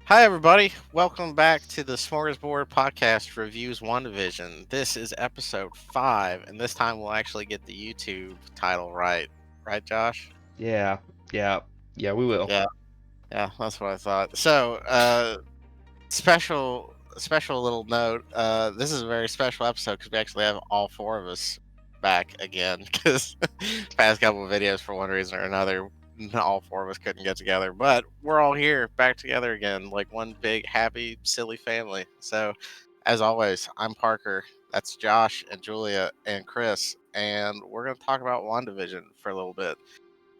Hi, everybody. Welcome back to the Smorgasboard podcast reviews Wandavision. This is episode 5, and this time we'll actually get the YouTube title right. Right, Josh? Yeah, yeah, yeah, we will. Yeah, yeah, that's what I thought. So, special little note. This is a very special episode because we actually have all four of us back again. Because past couple of videos, for one reason or another, all four of us couldn't get together. But we're all here, back together again, like one big happy, silly family. So, as always, I'm Parker. That's Josh and Julia and Chris, and we're gonna talk about WandaVision for a little bit.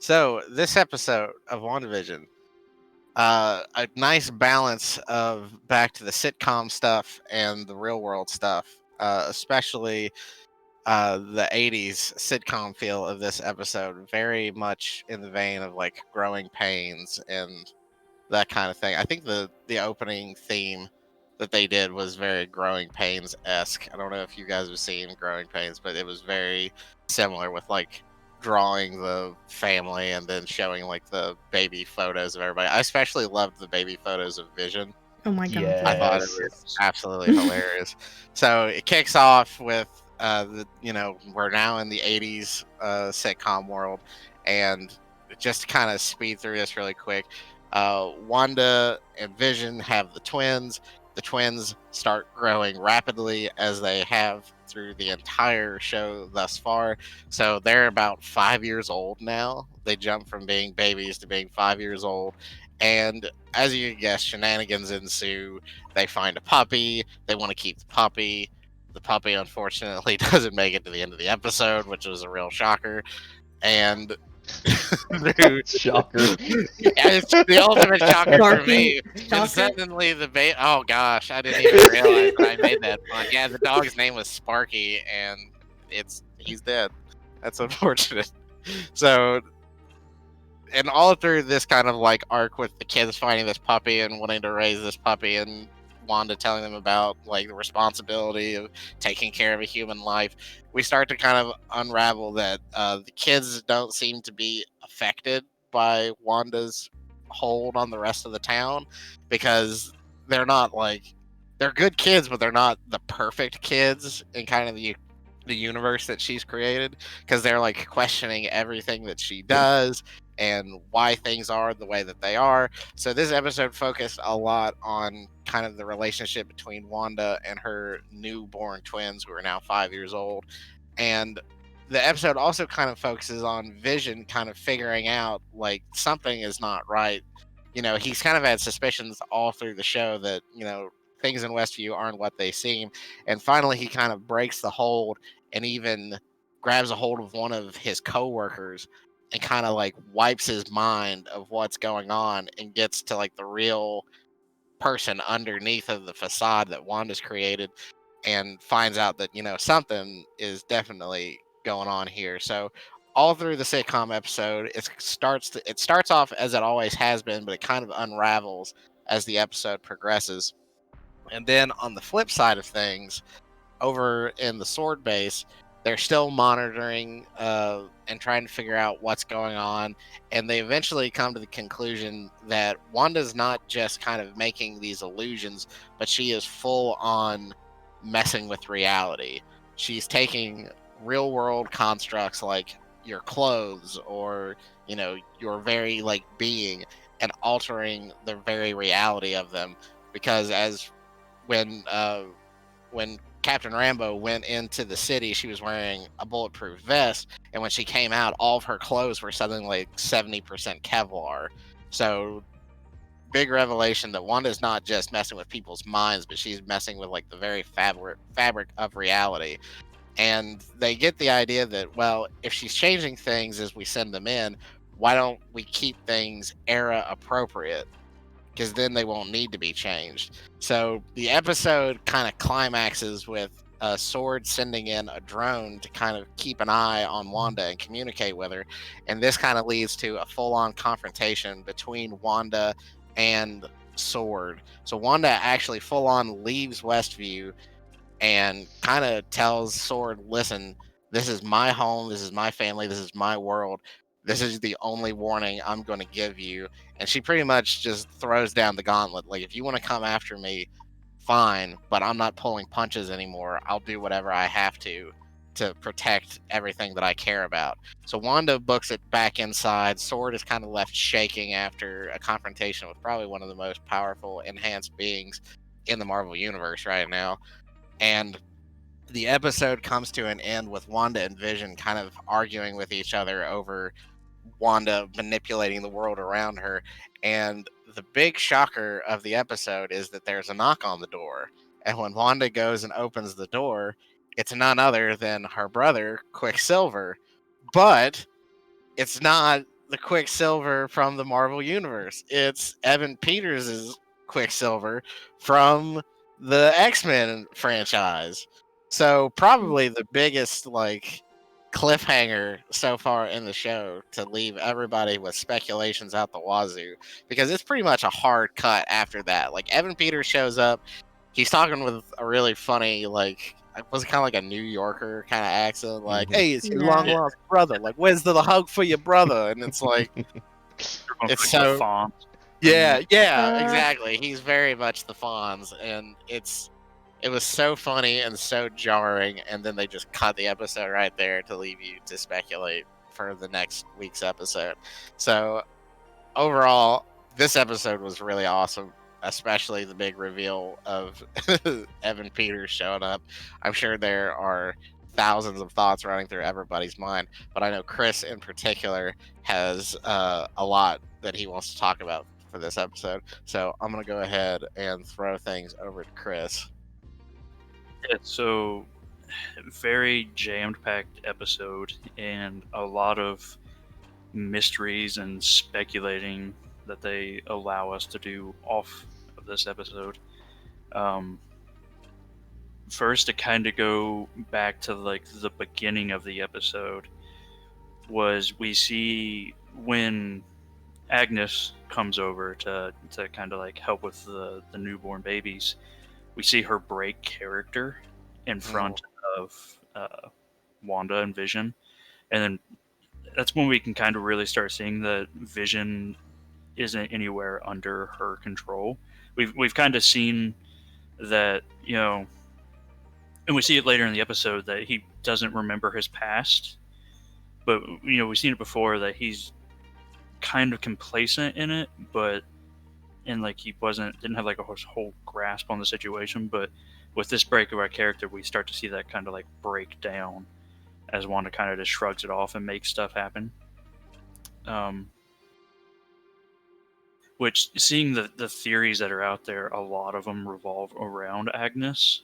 So, this episode of WandaVision, a nice balance of back to the sitcom stuff and the real world stuff, especially the 80s sitcom feel of this episode, very much in the vein of like Growing Pains and that kind of thing. I think the opening theme that they did was very Growing Pains esque. I don't know if you guys have seen Growing Pains, but it was very similar with like drawing the family and then showing like the baby photos of everybody. I especially loved the baby photos of Vision. Oh my god, I yeah. thought it Yes. was absolutely hilarious. So it kicks off with we're now in the 80s sitcom world, and just to kind of speed through this really quick, Wanda and Vision have the twins. The twins start growing rapidly as they have through the entire show thus far. So they're about 5 years old now. They jump from being babies to being 5 years old. And as you can guess, shenanigans ensue. They find a puppy. They want to keep the puppy. The puppy, unfortunately, doesn't make it to the end of the episode, which was a real shocker. And Shocker. it's the ultimate shocker for me. Shocker. And suddenly the oh gosh, I didn't even realize that I made that pun. Yeah, the dog's name was Sparky, and he's dead. That's unfortunate. So, and all through this kind of like arc with the kids finding this puppy and wanting to raise this puppy, and Wanda telling them about like the responsibility of taking care of a human life, we start to kind of unravel that the kids don't seem to be affected by Wanda's hold on the rest of the town, because they're not like, they're good kids, but they're not the perfect kids in kind of the universe that she's created, because they're like questioning everything that she does and why things are the way that they are. So this episode focused a lot on kind of the relationship between Wanda and her newborn twins, who are now 5 years old. And the episode also kind of focuses on Vision kind of figuring out like something is not right. He's kind of had suspicions all through the show that, things in Westview aren't what they seem. And finally, he kind of breaks the hold and even grabs a hold of one of his coworkers and kind of like wipes his mind of what's going on and gets to like the real person underneath of the facade that Wanda's created, and finds out that something is definitely going on here. So all through the sitcom episode, it starts off as it always has been, but it kind of unravels as the episode progresses. And then on the flip side of things, over in the sword base, they're still monitoring and trying to figure out what's going on. And they eventually come to the conclusion that Wanda's not just kind of making these illusions, but she is full on messing with reality. She's taking real world constructs like your clothes or, your very like being, and altering the very reality of them. Because as when when Captain Rambo went into the city, she was wearing a bulletproof vest, and when she came out, all of her clothes were something like 70% Kevlar. So, big revelation that Wanda's not just messing with people's minds, but she's messing with like the very fabric of reality. And they get the idea that, well, if she's changing things as we send them in, why don't we keep things era appropriate? Because then they won't need to be changed. So the episode kind of climaxes with Sword sending in a drone to kind of keep an eye on Wanda and communicate with her. And this kind of leads to a full on confrontation between Wanda and Sword. So Wanda actually full on leaves Westview and kind of tells Sword, listen, this is my home, this is my family, this is my world. This is the only warning I'm going to give you. And she pretty much just throws down the gauntlet. Like, if you want to come after me, fine, but I'm not pulling punches anymore. I'll do whatever I have to protect everything that I care about. So Wanda books it back inside. Sword is kind of left shaking after a confrontation with probably one of the most powerful enhanced beings in the Marvel Universe right now. And the episode comes to an end with Wanda and Vision kind of arguing with each other over Wanda manipulating the world around her. And the big shocker of the episode is that there's a knock on the door. And when Wanda goes and opens the door, it's none other than her brother, Quicksilver. But it's not the Quicksilver from the Marvel Universe. It's Evan Peters' Quicksilver from the X-Men franchise. So probably the biggest cliffhanger so far in the show to leave everybody with speculations out the wazoo, because it's pretty much a hard cut after that. Like, Evan Peters shows up, he's talking with a really funny, was kind of like a New Yorker kind of accent, like, "Hey, it's your long lost brother. Like, where's the hug for your brother?" And it's like, it's so yeah, exactly. He's very much the Fonz, and it was so funny and so jarring, and then they just cut the episode right there to leave you to speculate for the next week's episode. So overall, this episode was really awesome, especially the big reveal of Evan Peters showing up. I'm sure there are thousands of thoughts running through everybody's mind, but I know Chris in particular has a lot that he wants to talk about for this episode. So I'm going to go ahead and throw things over to Chris. Yeah, so very jammed-packed episode, and a lot of mysteries and speculating that they allow us to do off of this episode. First, to kind of go back to the beginning of the episode, was we see when Agnes comes over to kind of help with the newborn babies. We see her break character in front of Wanda and Vision, and then that's when we can kind of really start seeing that Vision isn't anywhere under her control. We've kind of seen that, and we see it later in the episode that he doesn't remember his past, but we've seen it before that he's kind of complacent in it, but and he didn't have a whole grasp on the situation. But with this break of our character, we start to see that kind of break down as Wanda kind of just shrugs it off and makes stuff happen. Which, seeing the theories that are out there, a lot of them revolve around Agnes,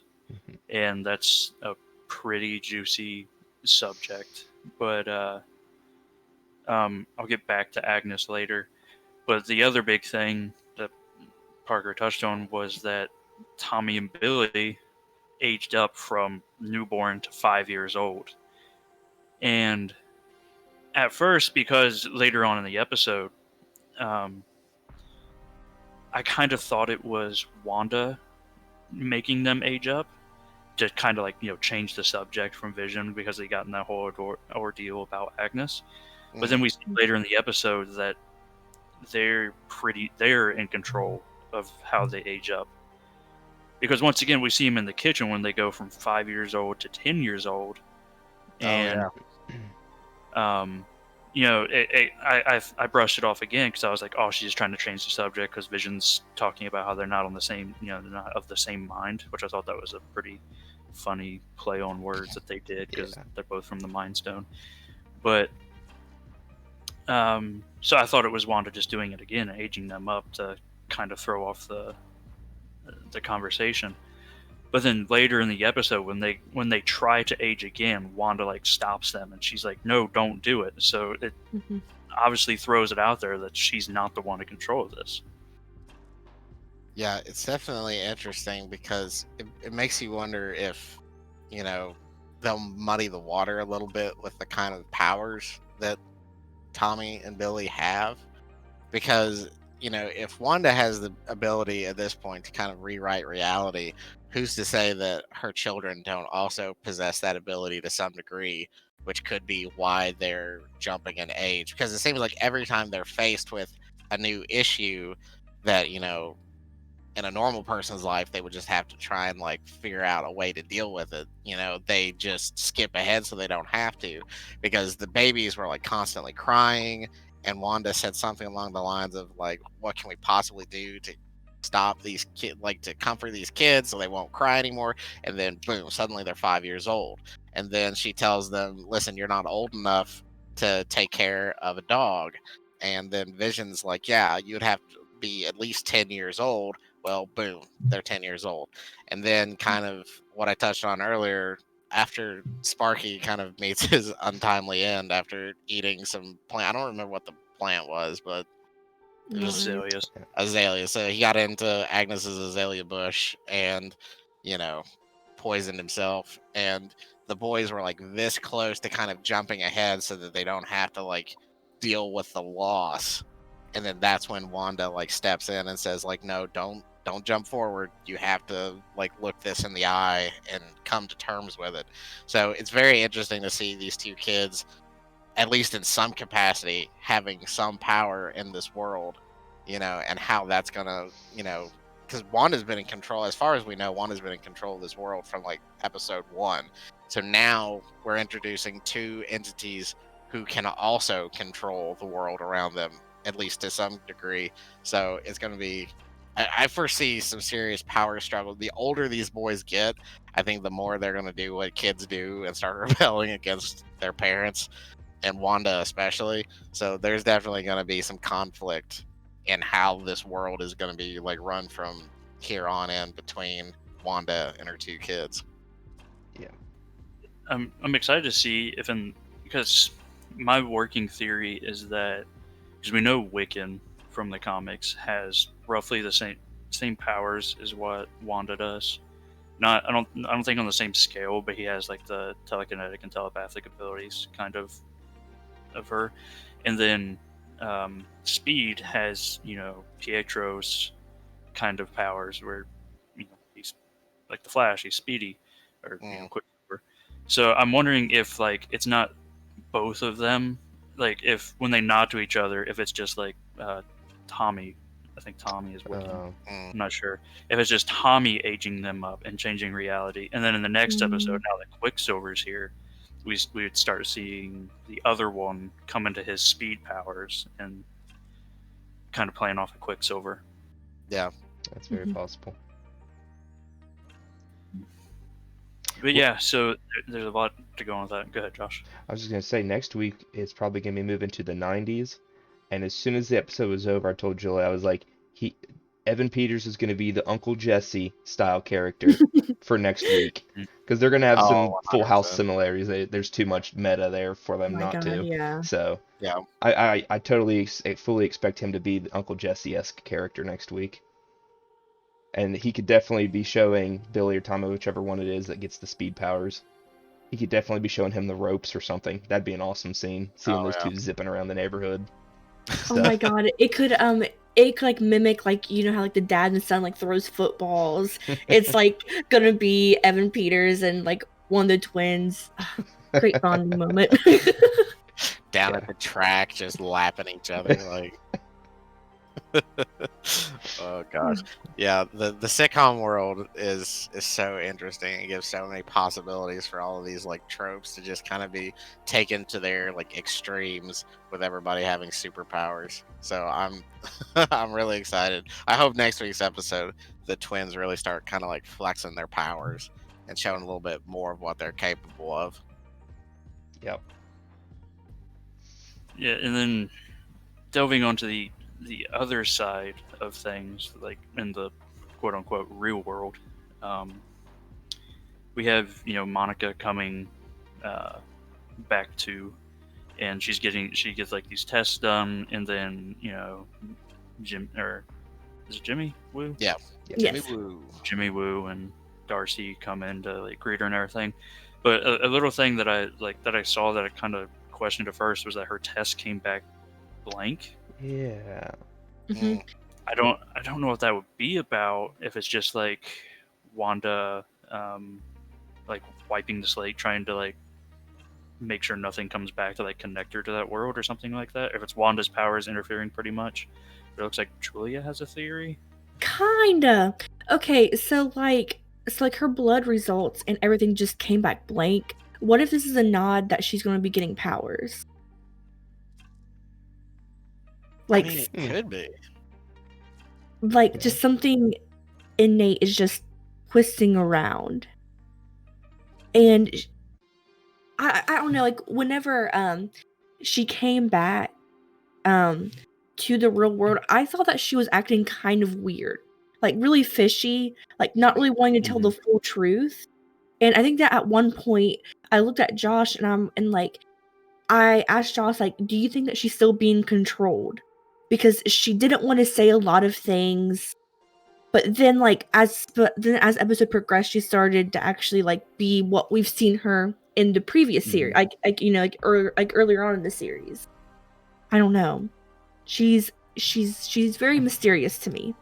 and that's a pretty juicy subject. But I'll get back to Agnes later. But the other big thing that Parker touched on was that Tommy and Billy aged up from newborn to 5 years old. And at first, because later on in the episode, I kind of thought it was Wanda making them age up to kind of change the subject from Vision, because they got in that whole ordeal about Agnes. But then we see later in the episode that they're in control of how they age up, because once again we see them in the kitchen when they go from 5 years old to 10 years old, and I brushed it off again because I was like, oh, she's just trying to change the subject because Vision's talking about how they're not on the same, they're not of the same mind, which I thought that was a pretty funny play on words that they did, because they're both from the Mind Stone. But so I thought it was Wanda just doing it again, aging them up to kind of throw off the conversation. But then later in the episode, when they try to age again, Wanda stops them, and she's like, "No, don't do it." So it obviously throws it out there that she's not the one in control of this. Yeah, it's definitely interesting, because it makes you wonder if, they'll muddy the water a little bit with the kind of powers that Tommy and Billy have. Because, if Wanda has the ability at this point to kind of rewrite reality, who's to say that her children don't also possess that ability to some degree, which could be why they're jumping in age? Because it seems like every time they're faced with a new issue that, in a normal person's life, they would just have to try and like figure out a way to deal with it. They just skip ahead so they don't have to, because the babies were like constantly crying. And Wanda said something along the lines of like, what can we possibly do to stop these kids, like to comfort these kids so they won't cry anymore? And then boom, suddenly they're 5 years old. And then she tells them, listen, you're not old enough to take care of a dog. And then Vision's like, yeah, you'd have to be at least 10 years old. Well, boom, they're 10 years old. And then kind of what I touched on earlier, after Sparky kind of meets his untimely end after eating some plant. I don't remember what the plant was, but it was Azaleas. azalea. So he got into Agnes's azalea bush and, poisoned himself. And the boys were like this close to kind of jumping ahead so that they don't have to like deal with the loss. And then that's when Wanda like steps in and says like, no, don't jump forward. You have to like look this in the eye and come to terms with it. So it's very interesting to see these two kids, at least in some capacity, having some power in this world, and how that's gonna, because Wanda's been in control, as far as we know, Wanda's been in control of this world from like episode 1. So now we're introducing two entities who can also control the world around them, at least to some degree. So it's going to be, I foresee some serious power struggle. The older these boys get, I think the more they're going to do what kids do and start rebelling against their parents, and Wanda especially. So there's definitely going to be some conflict in how this world is going to be like run from here on in between Wanda and her two kids. Yeah. I'm excited to see because my working theory is that, because we know Wiccan from the comics has roughly the same powers as what Wanda does. I don't think on the same scale, but he has like the telekinetic and telepathic abilities kind of her. And then Speed has, Pietro's kind of powers where he's like the Flash, he's speedy or Quicksilver. So I'm wondering if like it's not both of them, like if when they nod to each other, if it's just like Tommy. I think Tommy is Wiccan. I'm not sure if it's just Tommy aging them up and changing reality. And then in the next episode, now that Quicksilver's here, we would start seeing the other one come into his speed powers and kind of playing off of Quicksilver. Yeah, that's very possible. But yeah, so there's a lot to go on with that. Go ahead, Josh. I was just going to say, next week it's probably going to be moving to the 90s. And as soon as the episode was over, I told Julie, I was like, Evan Peters is going to be the Uncle Jesse style character for next week. Because they're going to have some 100%. Full House similarities. There's too much meta there for them to. Yeah. So yeah, I totally fully expect him to be the Uncle Jesse-esque character next week. And he could definitely be showing Billy or Tommy, whichever one it is that gets the speed powers. He could definitely be showing him the ropes or something. That'd be an awesome scene, seeing those two zipping around the neighborhood. Oh my god, it could like mimic like how like the dad and son like throws footballs. It's like gonna be Evan Peters and like one of the twins. Great bonding moment. Down at the track, just lapping each other like. Oh gosh, yeah. The sitcom world is so interesting. It gives so many possibilities for all of these like tropes to just kind of be taken to their like extremes, with everybody having superpowers. So I'm really excited. I hope next week's episode the twins really start kind of like flexing their powers and showing a little bit more of what they're capable of. Yep. Yeah, and then delving onto the other side of things, like in the quote-unquote real world, we have Monica coming back to, and she gets like these tests done, and then is it Jimmy Woo? Yeah, Yes. Jimmy Woo and Darcy come in to like greet her and everything. But a little thing that I saw that I kind of questioned at first was that her test came back blank. Yeah. Mm-hmm. I don't know what that would be about, if it's just like Wanda like wiping the slate, trying to like make sure nothing comes back to like connect her to that world or something like that. If it's Wanda's powers interfering pretty much. But it looks like Julia has a theory. Kinda. Okay, so like her blood results and everything just came back blank. What if this is a nod that she's going to be getting powers? Like, I mean, it could be. like just something innate is just twisting around. And I don't know, like whenever she came back to the real world, I thought that she was acting kind of weird. Like really fishy, like not really wanting to tell the full truth. And I think that at one point I looked at Josh and like I asked Josh, like, do you think that she's still being controlled? Because she didn't want to say a lot of things. But then as episode progressed, she started to actually like be what we've seen her in the previous series. Like you know, like earlier on in the series. I don't know. She's very mysterious to me.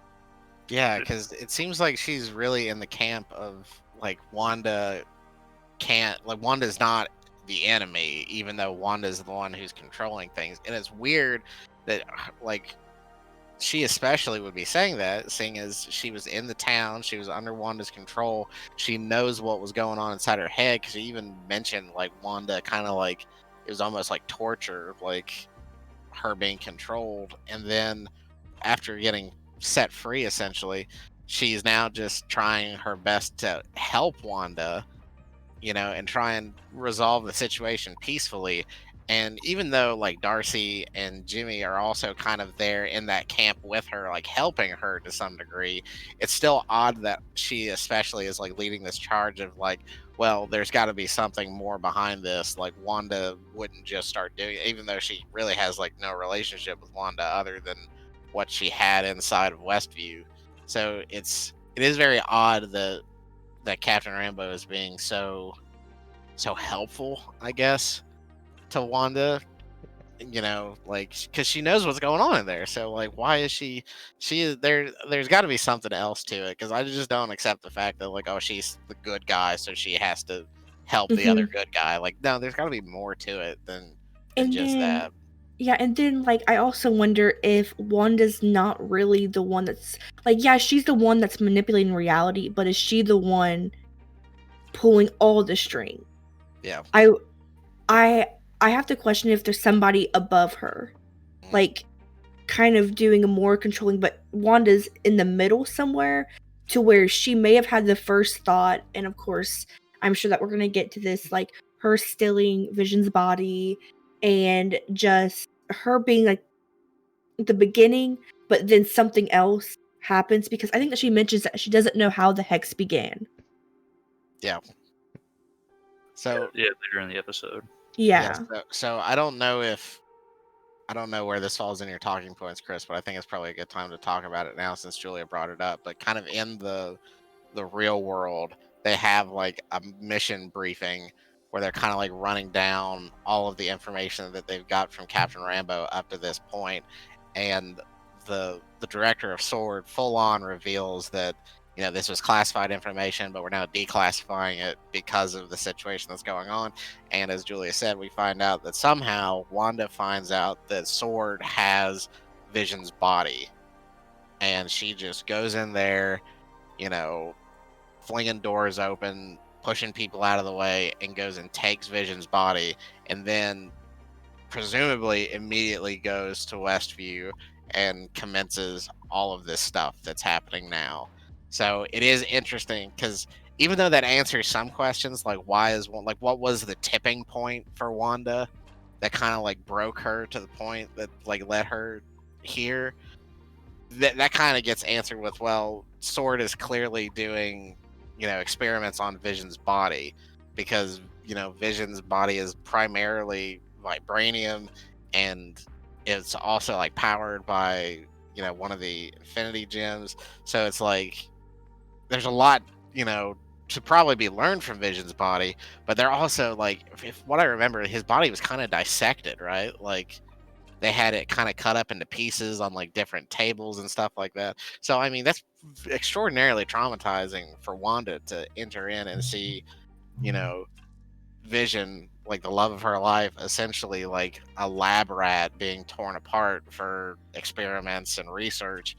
Yeah, because it seems like she's really in the camp of like Wanda's not the enemy, even though Wanda's the one who's controlling things. And it's weird that like she especially would be saying that, seeing as she was in the town, she was under Wanda's control, she knows what was going on inside her head, because she even mentioned like Wanda kind of like it was almost like torture, like her being controlled. And then after getting set free, essentially, she's now just trying her best to help Wanda, you know, and try and resolve the situation peacefully. And even though like Darcy and Jimmy are also kind of there in that camp with her, like helping her to some degree, it's still odd that she especially is like leading this charge of like, well, there's got to be something more behind this. Like Wanda wouldn't just start doing it, even though she really has like no relationship with Wanda other than what she had inside of Westview. So it is very odd that Captain Rambeau is being so helpful, I guess, to Wanda, you know, like because she knows what's going on in there. So like, why is she is there? There's got to be something else to it, because I just don't accept the fact that like, oh, she's the good guy, so she has to help the other good guy. Like, no, there's got to be more to it than just that. Yeah, and then like I also wonder if Wanda's not really the one that's like, yeah, she's the one that's manipulating reality, but is she the one pulling all the string? Yeah. I have to question if there's somebody above her, like kind of doing a more controlling, but Wanda's in the middle somewhere to where she may have had the first thought. And of course, I'm sure that we're going to get to this, like her stealing Vision's body and just her being like the beginning, but then something else happens, because I think that she mentions that she doesn't know how the hex began. Yeah. So yeah, later in the episode. Yeah. So I don't know where this falls in your talking points, Chris, but I think it's probably a good time to talk about it now since Julia brought it up. But kind of in the real world, they have like a mission briefing where they're kind of like running down all of the information that they've got from Captain Rambeau up to this point, and the director of SWORD full on reveals that, you know, this was classified information, but we're now declassifying it because of the situation that's going on. And as Julia said, we find out that somehow Wanda finds out that SWORD has Vision's body, and she just goes in there, you know, flinging doors open, pushing people out of the way, and goes and takes Vision's body, and then presumably immediately goes to Westview and commences all of this stuff that's happening now. So it is interesting, because even though that answers some questions, like what was the tipping point for Wanda that kind of like broke her to the point that like led her here, that kind of gets answered with, well, SWORD is clearly doing, you know, experiments on Vision's body, because, you know, Vision's body is primarily vibranium, and it's also like powered by, you know, one of the Infinity Gems. So it's like there's a lot, you know, to probably be learned from Vision's body, but they're also like, if what I remember, his body was kind of dissected, right? Like they had it kind of cut up into pieces on like different tables and stuff like that. So I mean, that's extraordinarily traumatizing for Wanda to enter in and see, you know, Vision, like the love of her life, essentially like a lab rat being torn apart for experiments and research,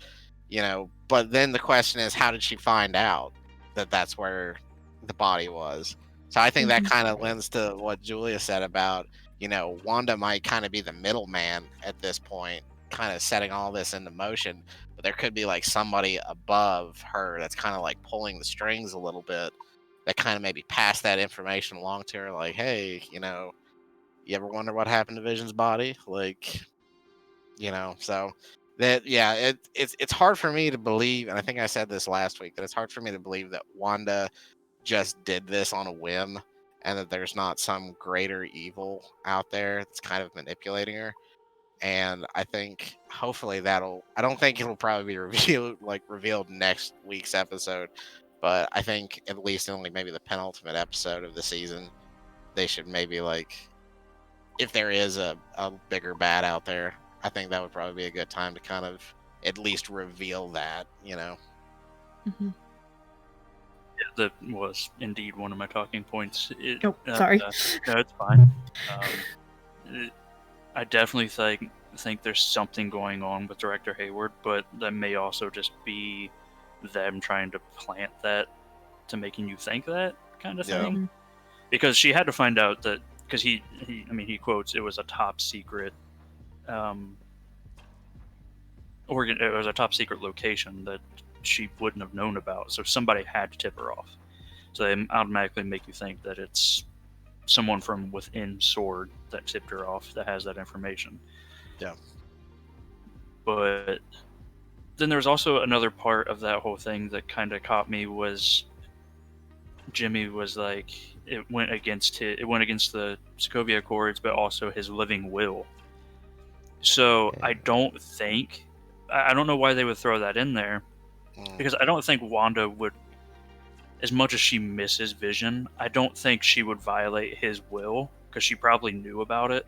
But then the question is, how did she find out that that's where the body was? So I think that Mhm. kind of lends to what Julia said about, Wanda might kind of be the middleman at this point, kind of setting all this into motion. But there could be like somebody above her that's kind of like pulling the strings a little bit, that kind of maybe pass that information along to her, like, hey, you ever wonder what happened to Vision's body? Like, so that, yeah, it's hard for me to believe, and I think I said this last week, that it's hard for me to believe that Wanda just did this on a whim, and that there's not some greater evil out there that's kind of manipulating her. And I think hopefully I don't think it'll probably be revealed next week's episode, but I think at least in maybe the penultimate episode of the season, they should maybe if there is a bigger bad out there, I think that would probably be a good time to kind of at least reveal that. Mhm. That was indeed one of my talking points. Oh, sorry. No, it's fine. I definitely think there's something going on with Director Hayward, but that may also just be them trying to plant that to making you think that kind of Yeah. thing. Mhm. Because she had to find out that, because he quotes, it was a top secret it was a top secret location that she wouldn't have known about, so somebody had to tip her off. So they automatically make you think that it's someone from within Sword that tipped her off that has that information. Yeah. But then there's also another part of that whole thing that kind of caught me, was Jimmy was like, it went against the Sokovia Accords, but also his living will. So Yeah. I don't know why they would throw that in there, because I don't think Wanda would, as much as she misses Vision, I don't think she would violate his will, because she probably knew about it,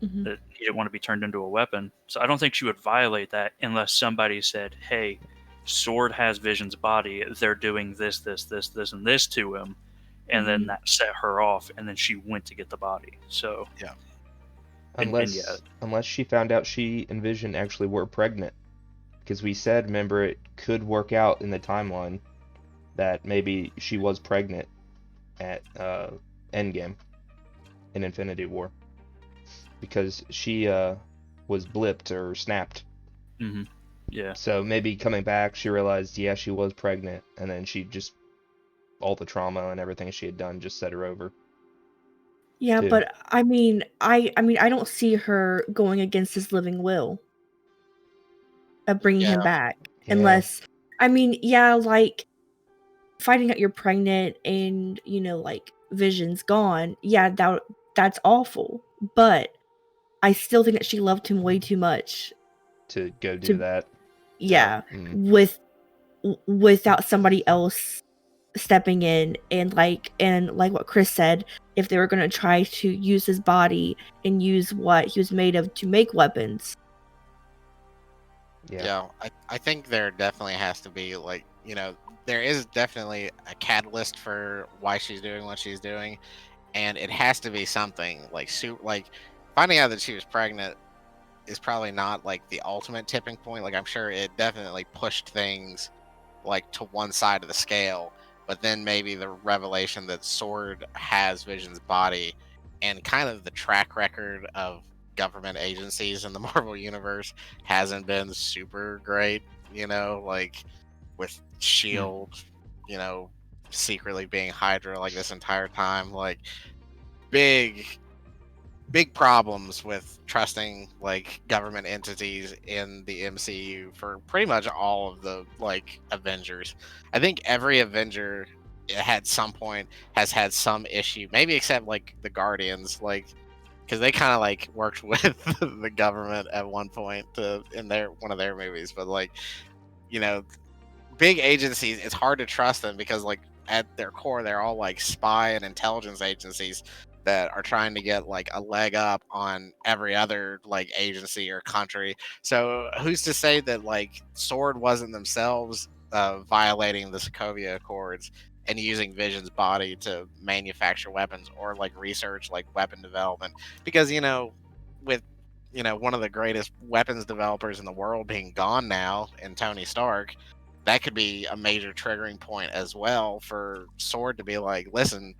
Mhm. that he didn't want to be turned into a weapon. So I don't think she would violate that unless somebody said, hey, Sword has Vision's body, they're doing this, and this to him, and then Mhm. that set her off, and then she went to get the body. So Yeah. Unless she found out she and Vision actually were pregnant, because we said, remember, it could work out in the timeline that maybe she was pregnant at Endgame in Infinity War, because she was blipped or snapped. mhm. Yeah. So maybe coming back, she realized, yeah, she was pregnant, and then she just, all the trauma and everything she had done just set her over. Yeah, too. but I mean, I don't see her going against his living will of bringing him Yeah. back, Yeah. unless, I mean, yeah, like finding out you're pregnant and like Vision's gone. Yeah, that's awful, but I still think that she loved him way too much To go do to, that. yeah, Mm. without somebody else stepping in and like what Chris said, if they were going to try to use his body and use what he was made of to make weapons. Yeah. I think there definitely has to be there is definitely a catalyst for why she's doing what she's doing, and it has to be something like finding out that she was pregnant is probably not like the ultimate tipping point. Like, I'm sure it definitely pushed things like to one side of the scale, but then maybe the revelation that Sword has Vision's body, and kind of the track record of government agencies in the Marvel universe hasn't been super great, like with Shield, secretly being Hydra like this entire time, like big problems with trusting like government entities in the MCU for pretty much all of the Avengers. I think every Avenger at some point has had some issue, maybe except like the Guardians, because they kind of worked with the government at one point in one of their movies, but you know big agencies, it's hard to trust them because at their core they're all spy and intelligence agencies that are trying to get a leg up on every other agency or country. So who's to say that Sword wasn't themselves violating the Sokovia Accords and using Vision's body to manufacture weapons or like research like weapon development, because with one of the greatest weapons developers in the world being gone now in Tony Stark, that could be a major triggering point as well for Sword to be like, listen,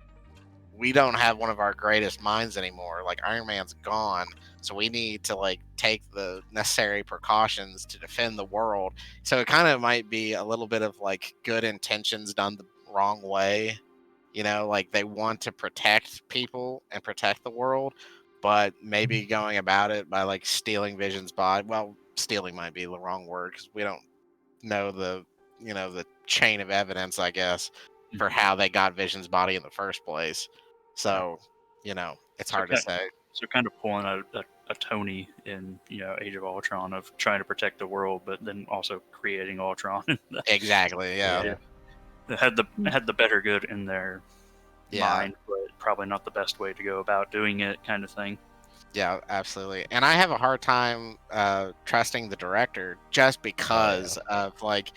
we don't have one of our greatest minds anymore. Like, Iron Man's gone, so we need to like take the necessary precautions to defend the world. So it kind of might be a little bit of like good intentions done the wrong way. Like they want to protect people and protect the world, but maybe going about it by like stealing Vision's body. Well, stealing might be the wrong word because we don't know the chain of evidence, I guess, for how they got Vision's body in the first place. So, it's hard to say. So kind of pulling a Tony in Age of Ultron of trying to protect the world, but then also creating Ultron. Exactly. Yeah. They had the better good in their mind, but probably not the best way to go about doing it, kind of thing. Yeah, absolutely. And I have a hard time trusting the director just because of like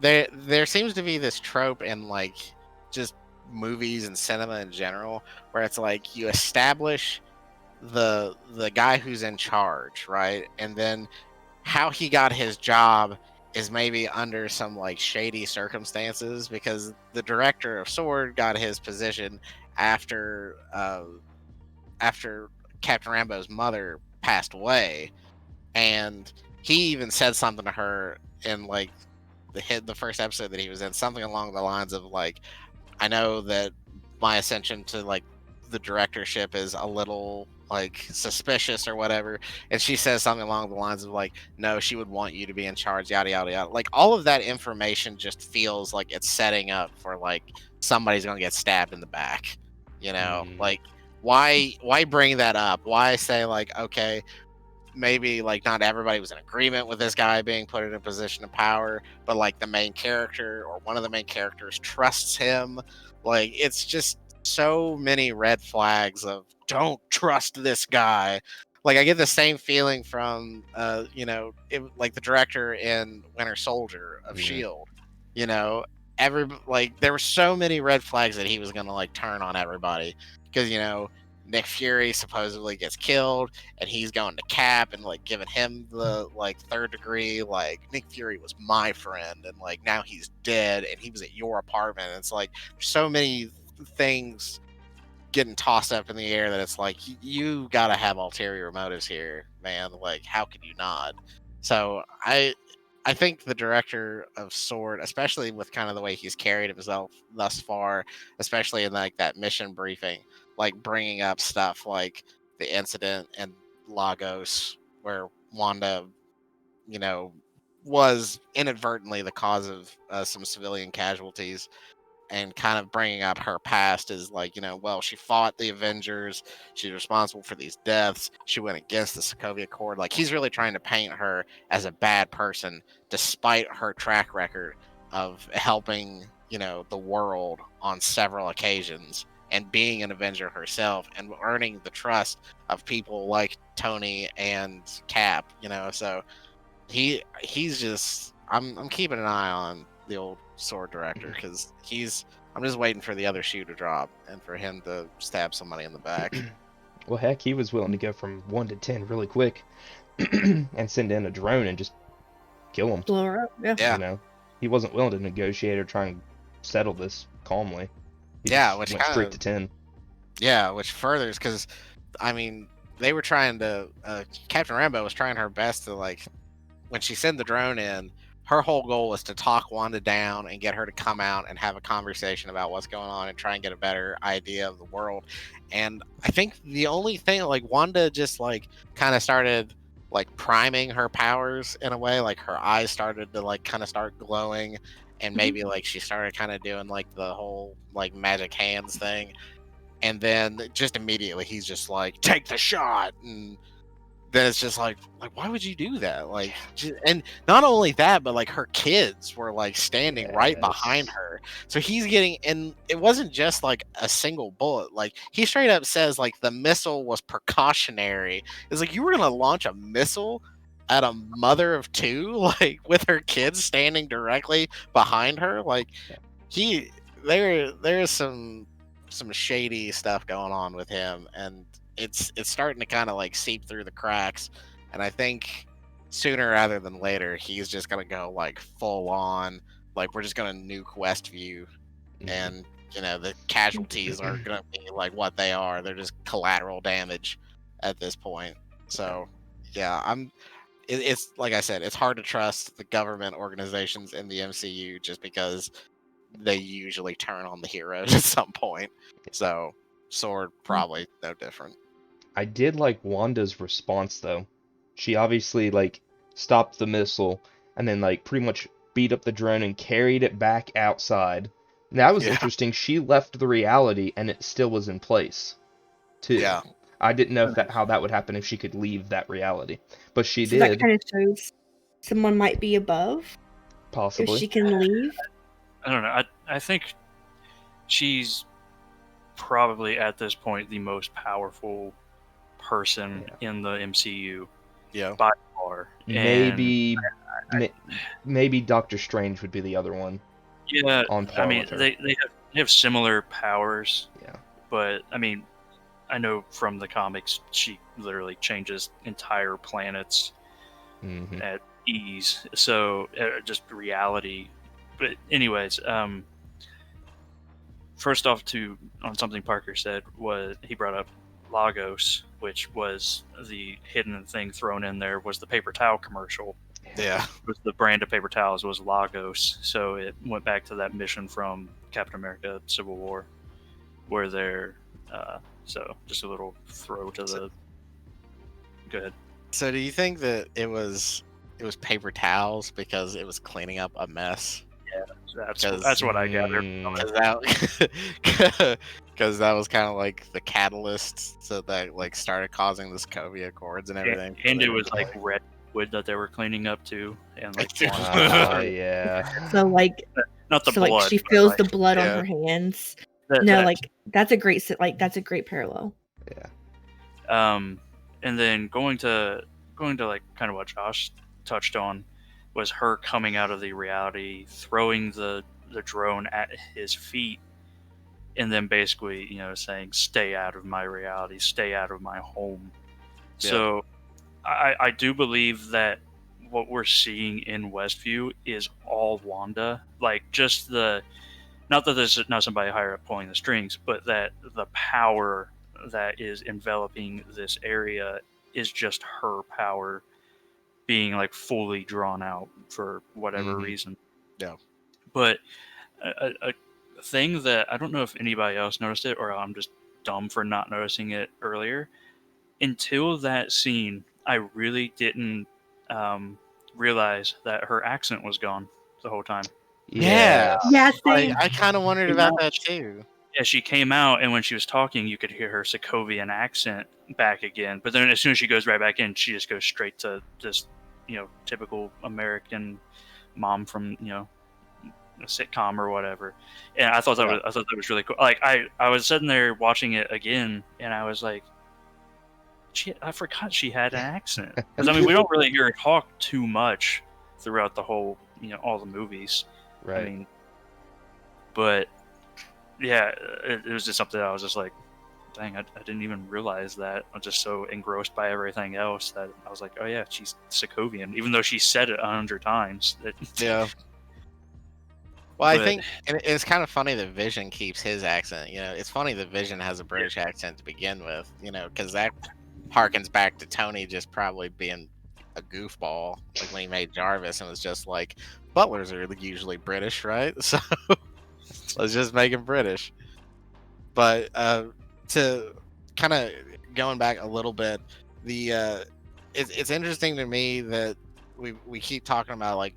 there seems to be this trope in like just movies and cinema in general where it's like you establish the guy who's in charge, right? And then how he got his job is maybe under some like shady circumstances, because the director of Sword got his position after Captain Rambo's mother passed away, and he even said something to her in like the first episode that he was in, something along the lines of like, I know that my ascension to like the directorship is a little like suspicious or whatever, and she says something along the lines of like, no, she would want you to be in charge, yada yada yada. Like all of that information just feels like it's setting up for like somebody's gonna get stabbed in the back, like why bring that up? Why say like, okay, maybe like not everybody was in agreement with this guy being put in a position of power, but like the main character or one of the main characters trusts him. Like it's just so many red flags of don't trust this guy. Like I get the same feeling from like the director in Winter Soldier of Shield. There were so many red flags that he was gonna like turn on everybody, because Nick Fury supposedly gets killed and he's going to Cap and like giving him the like third degree, like Nick Fury was my friend and like now he's dead and he was at your apartment. And it's like so many things getting tossed up in the air that it's like you gotta have ulterior motives here, man. Like how could you not? So I think the director of Sword, especially with kind of the way he's carried himself thus far, especially in like that mission briefing, like bringing up stuff like the incident in Lagos where Wanda, was inadvertently the cause of some civilian casualties, and kind of bringing up her past is like, well, she fought the Avengers. She's responsible for these deaths. She went against the Sokovia Accord. Like, he's really trying to paint her as a bad person, despite her track record of helping, the world on several occasions and being an Avenger herself and earning the trust of people like Tony and Cap, So he's just, I'm keeping an eye on the old Sword director, because I'm just waiting for the other shoe to drop and for him to stab somebody in the back. Well, heck, he was willing to go from 1 to 10 really quick and send in a drone and just kill him. Blow her up, yeah. He wasn't willing to negotiate or try and settle this calmly. He which went straight to 10. Yeah, which furthers, because I mean, they were trying to. Captain Rambo was trying her best to like, when she sent the drone in, her whole goal was to talk Wanda down and get her to come out and have a conversation about what's going on and try and get a better idea of the world. And I think the only thing, like, Wanda just like kind of started like priming her powers in a way, like her eyes started to like kind of start glowing, and maybe like she started kind of doing like the whole like magic hands thing. And then just immediately he's just like, take the shot. And then it's just like why would you do that? Like, and not only that, but like her kids were like standing right behind her, so he's getting, and it wasn't just like a single bullet. Like, he straight up says like the missile was precautionary. It's like, you were gonna launch a missile at a mother of two, like with her kids standing directly behind her. Like there is some shady stuff going on with him, and it's starting to kind of like seep through the cracks. And I think sooner rather than later, he's just gonna go like full on, like we're just gonna nuke Westview, and the casualties are gonna be like what they are. They're just collateral damage at this point. So yeah, it's like I said, it's hard to trust the government organizations in the MCU just because they usually turn on the heroes at some point. So Sword probably no different. I did like Wanda's response though. She obviously like stopped the missile and then like pretty much beat up the drone and carried it back outside. And that was interesting. She left the reality and it still was in place too. Yeah. I didn't know how that would happen if she could leave that reality, but she did. That kind of shows someone might be above. Possibly. If she can leave. I don't know. I think she's probably at this point the most powerful person in the MCU. Yeah. By far. Maybe maybe Doctor Strange would be the other one. Yeah. On par with her. They have similar powers. Yeah. But I mean, I know from the comics she literally changes entire planets at ease. So just reality. But anyways, first off, on something Parker said, was he brought up Lagos, which was the hidden thing thrown in there, was the paper towel commercial. Yeah. It was the brand of paper towels was Lagos, so it went back to that mission from Captain America: Civil War, where they're so just a little throw to the. Go ahead. So do you think that it was paper towels because it was cleaning up a mess? Yeah, that's what I gathered. Because that was kind of like the catalyst, so that like started causing the Sokovia Accords and everything. And it was like red wood that they were cleaning up too, and like yeah. So like, not the so blood. Like she feels the blood on her hands. Like that's a great parallel. Yeah. And then going to like kind of what Josh touched on was her coming out of the reality, throwing the drone at his feet, and then basically, saying, "Stay out of my reality, stay out of my home." Yeah. So I do believe that what we're seeing in Westview is all Wanda. Like, just not that there's not somebody higher up pulling the strings, but that the power that is enveloping this area is just her power being like fully drawn out for whatever reason. Yeah. But a thing that I don't know if anybody else noticed it, or I'm just dumb for not noticing it earlier. Until that scene, I really didn't realize that her accent was gone the whole time. Yeah. Same. I kind of wondered about that too. Yeah, she came out, and when she was talking, you could hear her Sokovian accent back again. But then as soon as she goes right back in, she just goes straight to just, typical American mom from, a sitcom or whatever. And I thought that was really cool. Like I was sitting there watching it again, and I was like, I forgot she had an accent. Because we don't really hear her talk too much throughout the whole, all the movies. Right. But yeah, it was just something that I was just like, dang, I didn't even realize that. I'm just so engrossed by everything else that I was like, oh yeah, she's Sokovian, even though she said it 100 times. Yeah. Well, I think it's kind of funny that Vision keeps his accent. It's funny that Vision has a British accent to begin with, because that harkens back to Tony just probably being a goofball, like when he made Jarvis and was just like, butlers are usually British, right? So let's just make him British. But to kind of going back a little bit, it's interesting to me that we keep talking about like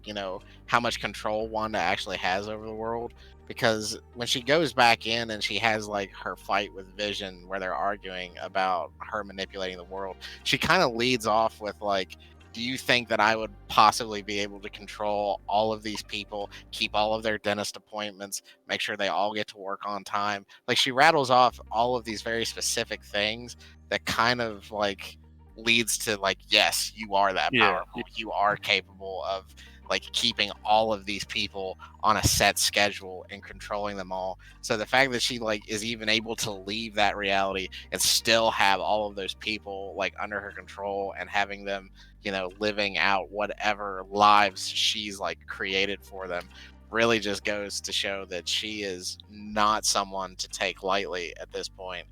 how much control Wanda actually has over the world, because when she goes back in and she has like her fight with Vision where they're arguing about her manipulating the world, she kind of leads off with like, do you think that I would possibly be able to control all of these people, keep all of their dentist appointments, make sure they all get to work on time? Like, she rattles off all of these very specific things that kind of like leads to like, yes, you are that Yeah. powerful. You are capable of like keeping all of these people on a set schedule and controlling them all. So the fact that she like is even able to leave that reality and still have all of those people like under her control and having them, you know, living out whatever lives she's like created for them really just goes to show that she is not someone to take lightly at this point,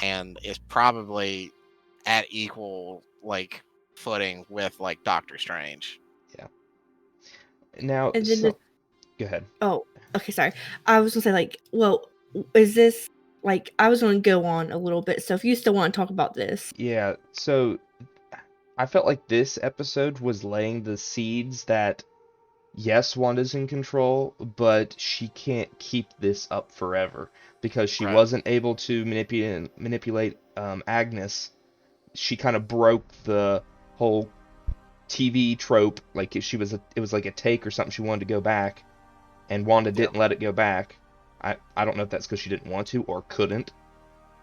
and is probably at equal like footing with like Doctor Strange. Now, And then so go ahead. oh, okay, sorry. I was gonna say like, well, is this like I was gonna go on a little bit. So if you still want to talk about this, Yeah, so I felt like this episode was laying the seeds that yes, Wanda's in control, but she can't keep this up forever because she Right. wasn't able to manipulate Agnes. She kind of broke the whole TV trope. Like if it was like a take or something. She wanted to go back, and Wanda didn't let it go back. I don't know if that's because she didn't want to or couldn't.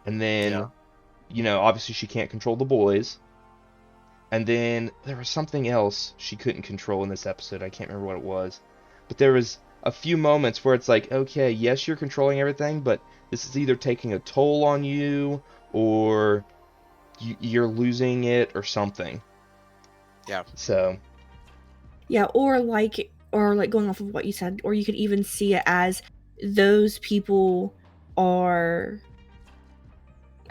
And then, obviously she can't control the boys. And then there was something else she couldn't control in this episode. I can't remember what it was. But there was a few moments where it's like, okay, yes, you're controlling everything, but this is either taking a toll on you or you're losing it or something. Yeah. So. yeah, or like going off of what you said, or you could even see it as those people are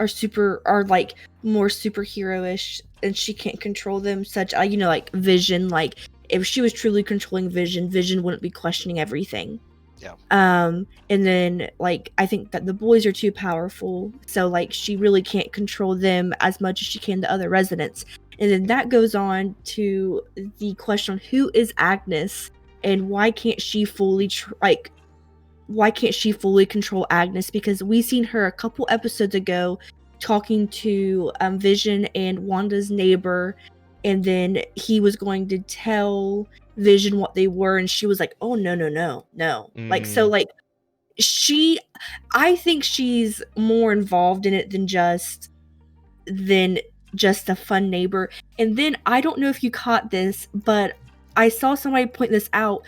like more superhero-ish and she can't control them, such like Vision. Like if she was truly controlling Vision wouldn't be questioning everything. Yeah. And then like I think that the boys are too powerful, so like she really can't control them as much as she can the other residents. And then that goes on to the question on who is Agnes and why can't she fully control Agnes, because we seen her a couple episodes ago talking to Vision and Wanda's neighbor, and then he was going to tell Vision what they were, and she was like, oh no. Like, so like I think she's more involved in it than just a fun neighbor. And then I don't know if you caught this, but I saw somebody point this out.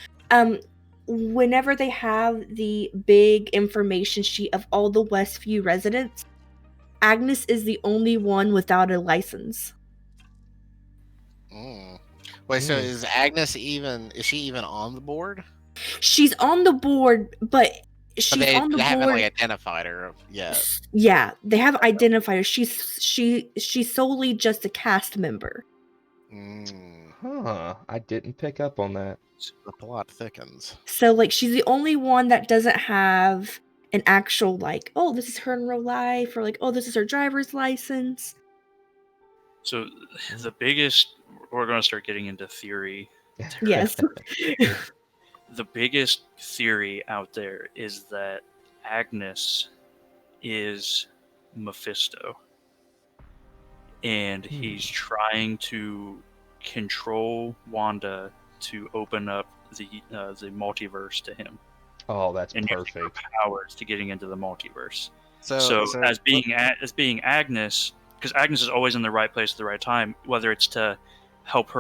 Whenever they have the big information sheet of all the Westview residents, Agnes is the only one without a license. Wait, so is Agnes is she even on the board? She's on the board, but she's they on the haven't board. like identified her yet. Yeah, they haven't identified her. She's solely just a cast member. Huh, I didn't pick up on that. The plot thickens. So like she's the only one that doesn't have an actual like, oh, this is her in real life, or like, oh, this is her driver's license. So the biggest, we're going to start getting into theory. Yes. The biggest theory out there is that Agnes is Mephisto, and he's trying to control Wanda to open up the multiverse to him. Oh, that's and perfect. Powers to getting into the multiverse. So as being Agnes, because Agnes is always in the right place at the right time, whether it's to help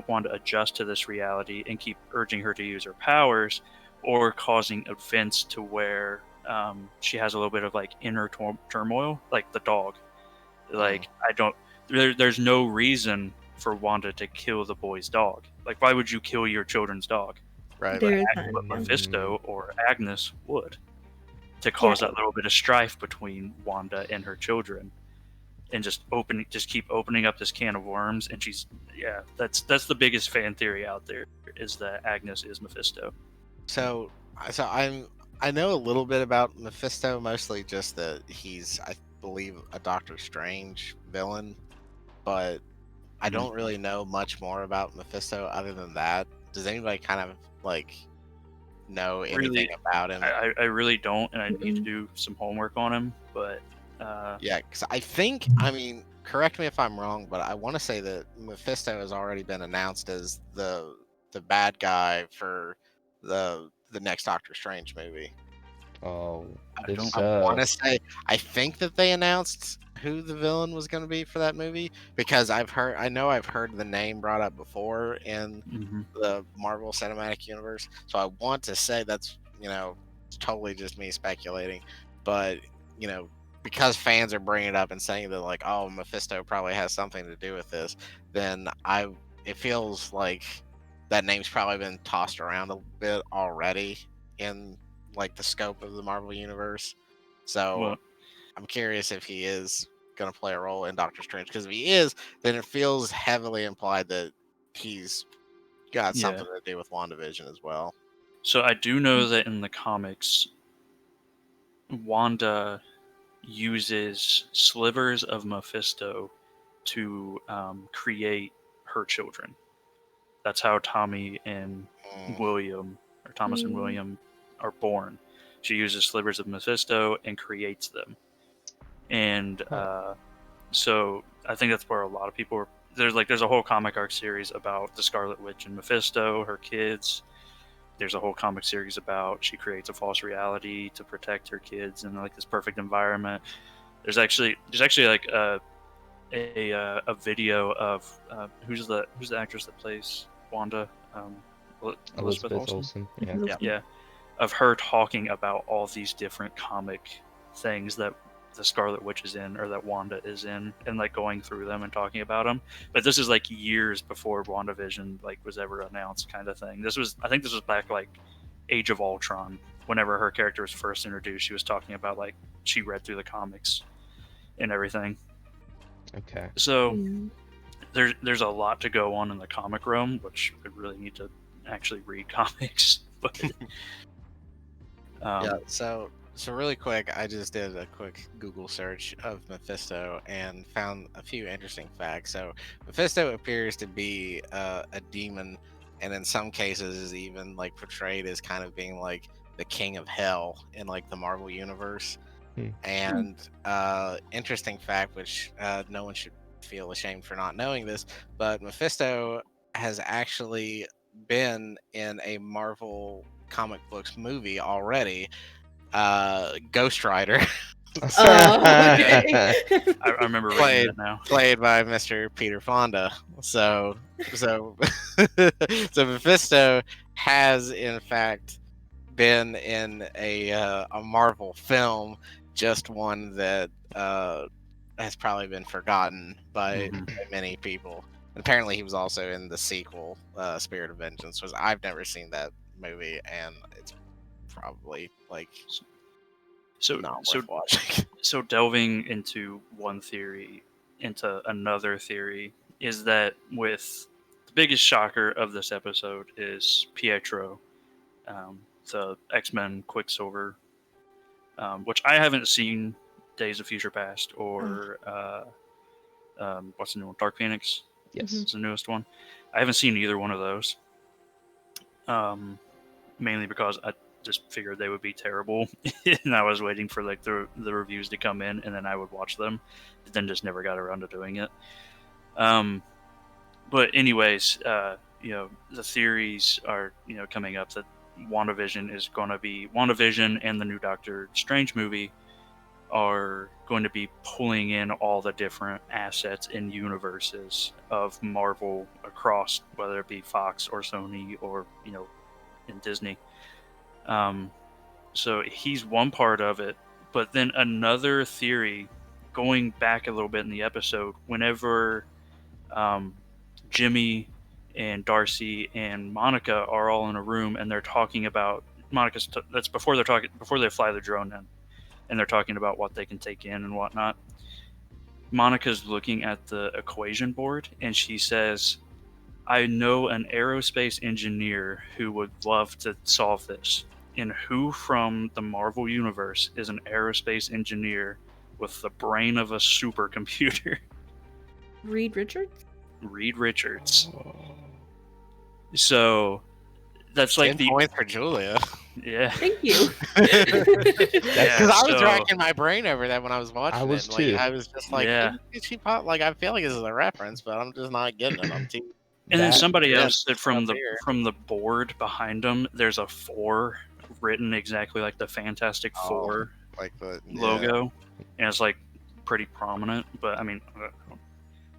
Wanda adjust to this reality and keep urging her to use her powers, or causing events to where she has a little bit of like inner turmoil, like the dog. Like there's no reason for Wanda to kill the boy's dog. Like, why would you kill your children's dog? Right. But Mephisto or Agnes would, to cause that little bit of strife between Wanda and her children, and just keep opening up this can of worms. And that's the biggest fan theory out there, is that Agnes is Mephisto. So I know a little bit about Mephisto, mostly just that he's, I believe, a Doctor Strange villain, but I don't really know much more about Mephisto other than that. Does anybody kind of like know anything about him? I really don't, and I need to do some homework on him. But yeah, because I think, I mean, correct me if I'm wrong, but I want to say that Mephisto has already been announced as the bad guy for the next Doctor Strange movie. Oh, I want to say, I think that they announced who the villain was going to be for that movie, because I know I've heard the name brought up before in Mm-hmm. the Marvel Cinematic Universe. So I want to say that's, it's totally just me speculating, but because fans are bringing it up and saying that like, oh, Mephisto probably has something to do with this, then it feels like that name's probably been tossed around a bit already in like the scope of the Marvel universe. So Well, I'm curious if he is going to play a role in Doctor Strange, because if he is, then it feels heavily implied that he's got yeah. something to do with WandaVision as well. So I do know that in the comics, Wanda uses slivers of Mephisto to create her children. That's how Tommy and William, or Thomas and William, are born. She uses slivers of Mephisto and creates them. And so I think that's where a lot of people are. There's a whole comic arc series about the Scarlet Witch and Mephisto, her kids. There's a whole comic series about she creates a false reality to protect her kids in like this perfect environment. There's actually like a video of who's the actress that plays Wanda, Elizabeth Olsen. Yeah, of her talking about all these different comic things that the Scarlet Witch is in, or that Wanda is in, and like going through them and talking about them. But this is like years before WandaVision like was ever announced, kind of thing. I think this was back like Age of Ultron, whenever her character was first introduced. She was talking about like she read through the comics and everything. Okay. So there's a lot to go on in the comic realm, which I really need to actually read comics. But yeah, so really quick, I just did a quick Google search of Mephisto and found a few interesting facts. So Mephisto appears to be a demon, and in some cases is even like portrayed as kind of being like the king of hell in like the Marvel universe. And interesting fact, which no one should feel ashamed for not knowing this, but Mephisto has actually been in a Marvel comic books movie already, Ghost Rider. I remember reading that now. Played by Mr. Peter Fonda. So Mephisto has in fact been in a Marvel film, just one that has probably been forgotten by many people. And apparently, he was also in the sequel, Spirit of Vengeance, which I've never seen that movie, and it's probably like not worth watching. So delving into another theory is that with the biggest shocker of this episode is Pietro, the X-Men Quicksilver, which I haven't seen Days of Future Past or what's the new one? Dark Phoenix? Yes. It's the newest one. I haven't seen either one of those. Mainly because I just figured they would be terrible, and I was waiting for like the reviews to come in, and then I would watch them, but then just never got around to doing it. But anyways, the theories are coming up that WandaVision and the new Doctor Strange movie are going to be pulling in all the different assets and universes of Marvel across, whether it be Fox or Sony or in Disney. So he's one part of it, but then another theory, going back a little bit in the episode, whenever Jimmy and Darcy and Monica are all in a room and they're talking about that's before they fly the drone in, and they're talking about what they can take in and whatnot. Monica's looking at the equation board and she says, I know an aerospace engineer who would love to solve this. And who from the Marvel universe is an aerospace engineer with the brain of a supercomputer? Reed Richards? Reed Richards. So that's like 10 points for Julia. Yeah. Thank you. Because I was racking my brain over that when I was watching I was it. too. Like, I was just like, did she pop? Like, I feel like this is a reference, but I'm just not getting it. I'm too. And then somebody else said from the board behind them, there's a 4 written exactly like the Fantastic Four like the logo, and it's like pretty prominent, but I mean,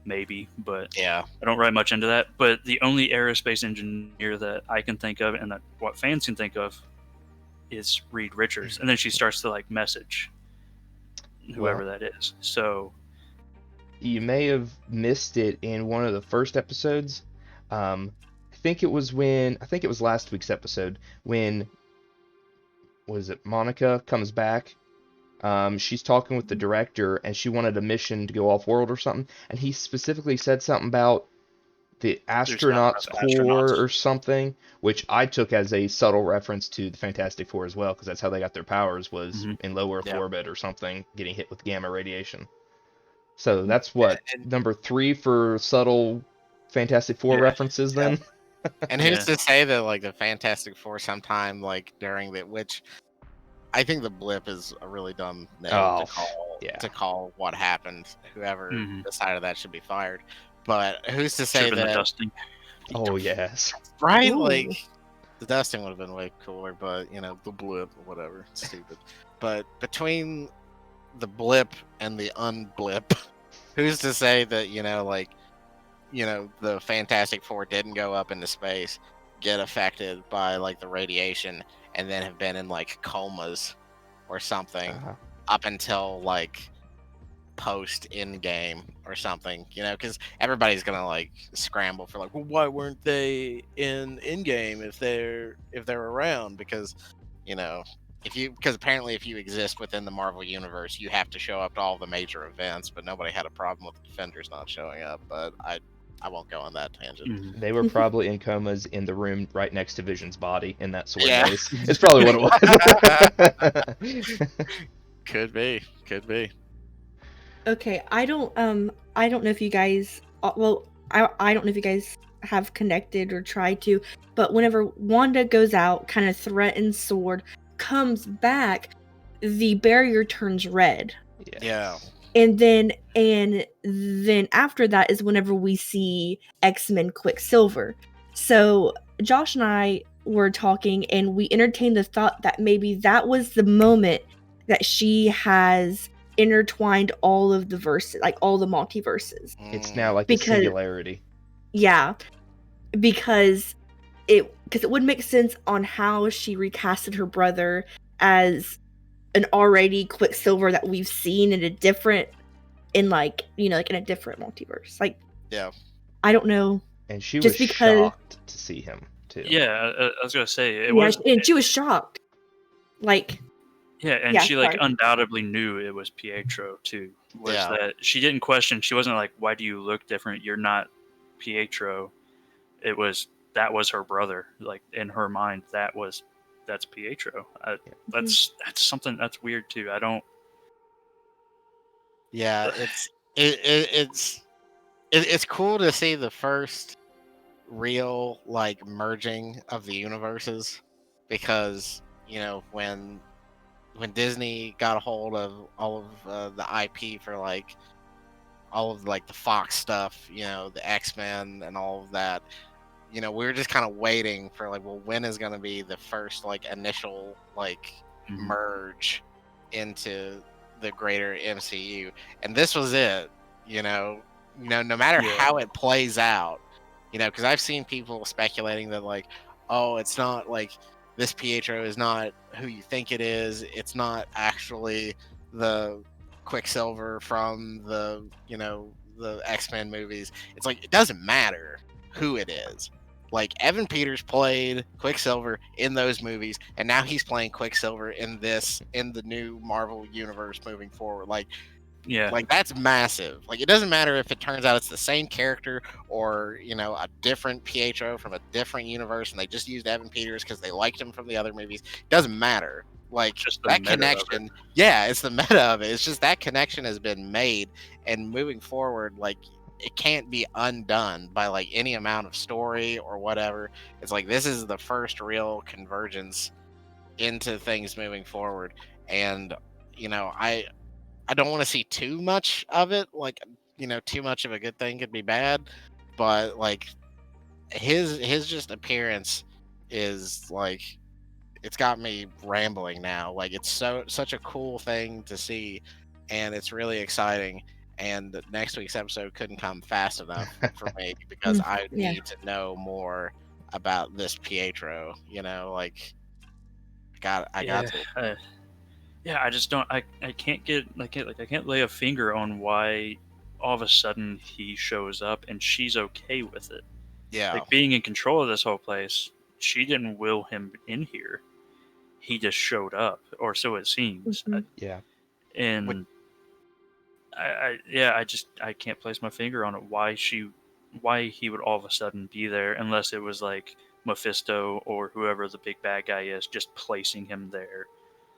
maybe, but Yeah. I don't write much into that. But the only aerospace engineer that I can think of, and that what fans can think of, is Reed Richards. And then she starts to like message whoever that is. So you may have missed it in one of the first episodes. I think it was last week's episode when Monica comes back. She's talking with the director, and she wanted a mission to go off world or something, and he specifically said something about the astronauts core or something, which I took as a subtle reference to the Fantastic Four as well, because that's how they got their powers, was in low Earth orbit or something, getting hit with gamma radiation. So that's what, number 3 for subtle Fantastic Four references then? And who's to say that like the Fantastic Four sometime like during the, which I think the blip is a really dumb name to call what happened. Whoever decided that should be fired. But who's to say that the dusting? Oh yes. Right? Ooh. Like the dusting would have been way cooler, but you know, the blip, whatever. It's stupid. But between the blip and the unblip, who's to say that, you know, like, you know, the Fantastic Four didn't go up into space, get affected by like the radiation, and then have been in like comas or something up until like post Endgame or something, you know, because everybody's gonna like scramble for like, well, why weren't they in Endgame if they're around? Because, you know, because apparently if you exist within the Marvel universe, you have to show up to all the major events, but nobody had a problem with the Defenders not showing up. But I won't go on that tangent. They were probably in comas in the room right next to Vision's body in that sword base. It's probably what it was. Could be. Okay, I don't know if you guys, I don't know if you guys have connected or tried to, but whenever Wanda goes out, kind of threatens Sword, comes back, the barrier turns red. Yeah. And then after that is whenever we see X-Men Quicksilver. So Josh and I were talking, and we entertained the thought that maybe that was the moment that she has intertwined all of the verses, like all the multiverses. It's now like a singularity. Yeah, because it would make sense on how she recasted her brother as an already Quicksilver that we've seen in a different, in like, you know, like in a different multiverse. Like, yeah, I don't know. And she was shocked to see him too. Yeah, I was gonna say and she was shocked. Like, she like undoubtedly knew it was Pietro too. That she didn't question? She wasn't like, "Why do you look different? You're not Pietro." That was her brother. Like in her mind, that's Pietro. That's something that's weird too. I don't. Yeah, it's cool to see the first real like merging of the universes, because you know when Disney got a hold of all of the IP for like all of like the Fox stuff, you know, the X-Men and all of that, you know, we were just kind of waiting for like, well, when is going to be the first like initial like merge into the greater MCU, and this was it. You know, no matter how it plays out, you know, because I've seen people speculating that like, oh, it's not like this Pietro is not who you think it is. It's not actually the Quicksilver from the, you know, the X-Men movies. It's like, it doesn't matter who it is. Like, Evan Peters played Quicksilver in those movies, and now he's playing Quicksilver in the new Marvel universe moving forward. Like, like that's massive. Like, it doesn't matter if it turns out it's the same character or, you know, a different Pietro from a different universe, and they just used Evan Peters because they liked him from the other movies. It doesn't matter. Like, just that connection. Yeah, it's the meta of it. It's just that connection has been made, and moving forward, like, it can't be undone by like any amount of story or whatever. It's like, this is the first real convergence into things moving forward. And, you know, I don't want to see too much of it. Like, you know, too much of a good thing could be bad, but like his just appearance is like, it's got me rambling now. Like, it's such a cool thing to see and it's really exciting. And next week's episode couldn't come fast enough for me because I Yeah. need to know more about this Pietro. Like I got to. Yeah, I just don't. I can't get I can't lay a finger on why all of a sudden he shows up and she's okay with it. Yeah, Like being in control of this whole place, she didn't will him in here. He just showed up, or so it seems. Mhm. Yeah. And I can't place my finger on it. Why he would all of a sudden be there, unless it was like Mephisto or whoever the big bad guy is, just placing him there.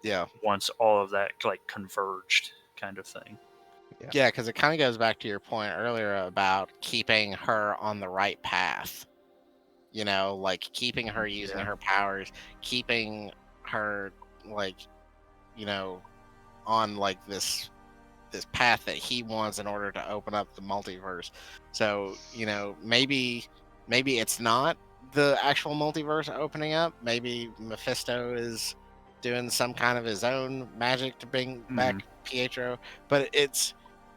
yeah, Once all of that like converged, kind of thing. yeah. Because it kind of goes back to your point earlier about keeping her on the right path. Like keeping her using Yeah. her powers, keeping her like, on like this path that he wants in order to open up the multiverse. So, maybe it's not the actual multiverse opening up. Maybe Mephisto is doing some kind of his own magic to bring back Pietro, but it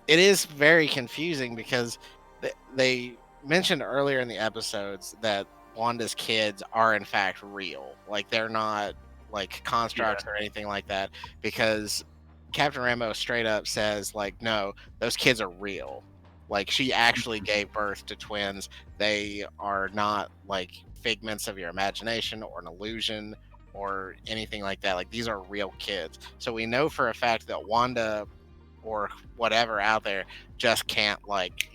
is very confusing because they mentioned earlier in the episodes that Wanda's kids are in fact real. Like they're not like constructs or anything like that, because Captain Rambo straight up says like, no, those kids are real. Like she actually gave birth to twins. They are not like figments of your imagination or an illusion or anything like that. Like these are real kids. So we know for a fact that Wanda or whatever out there just can't like,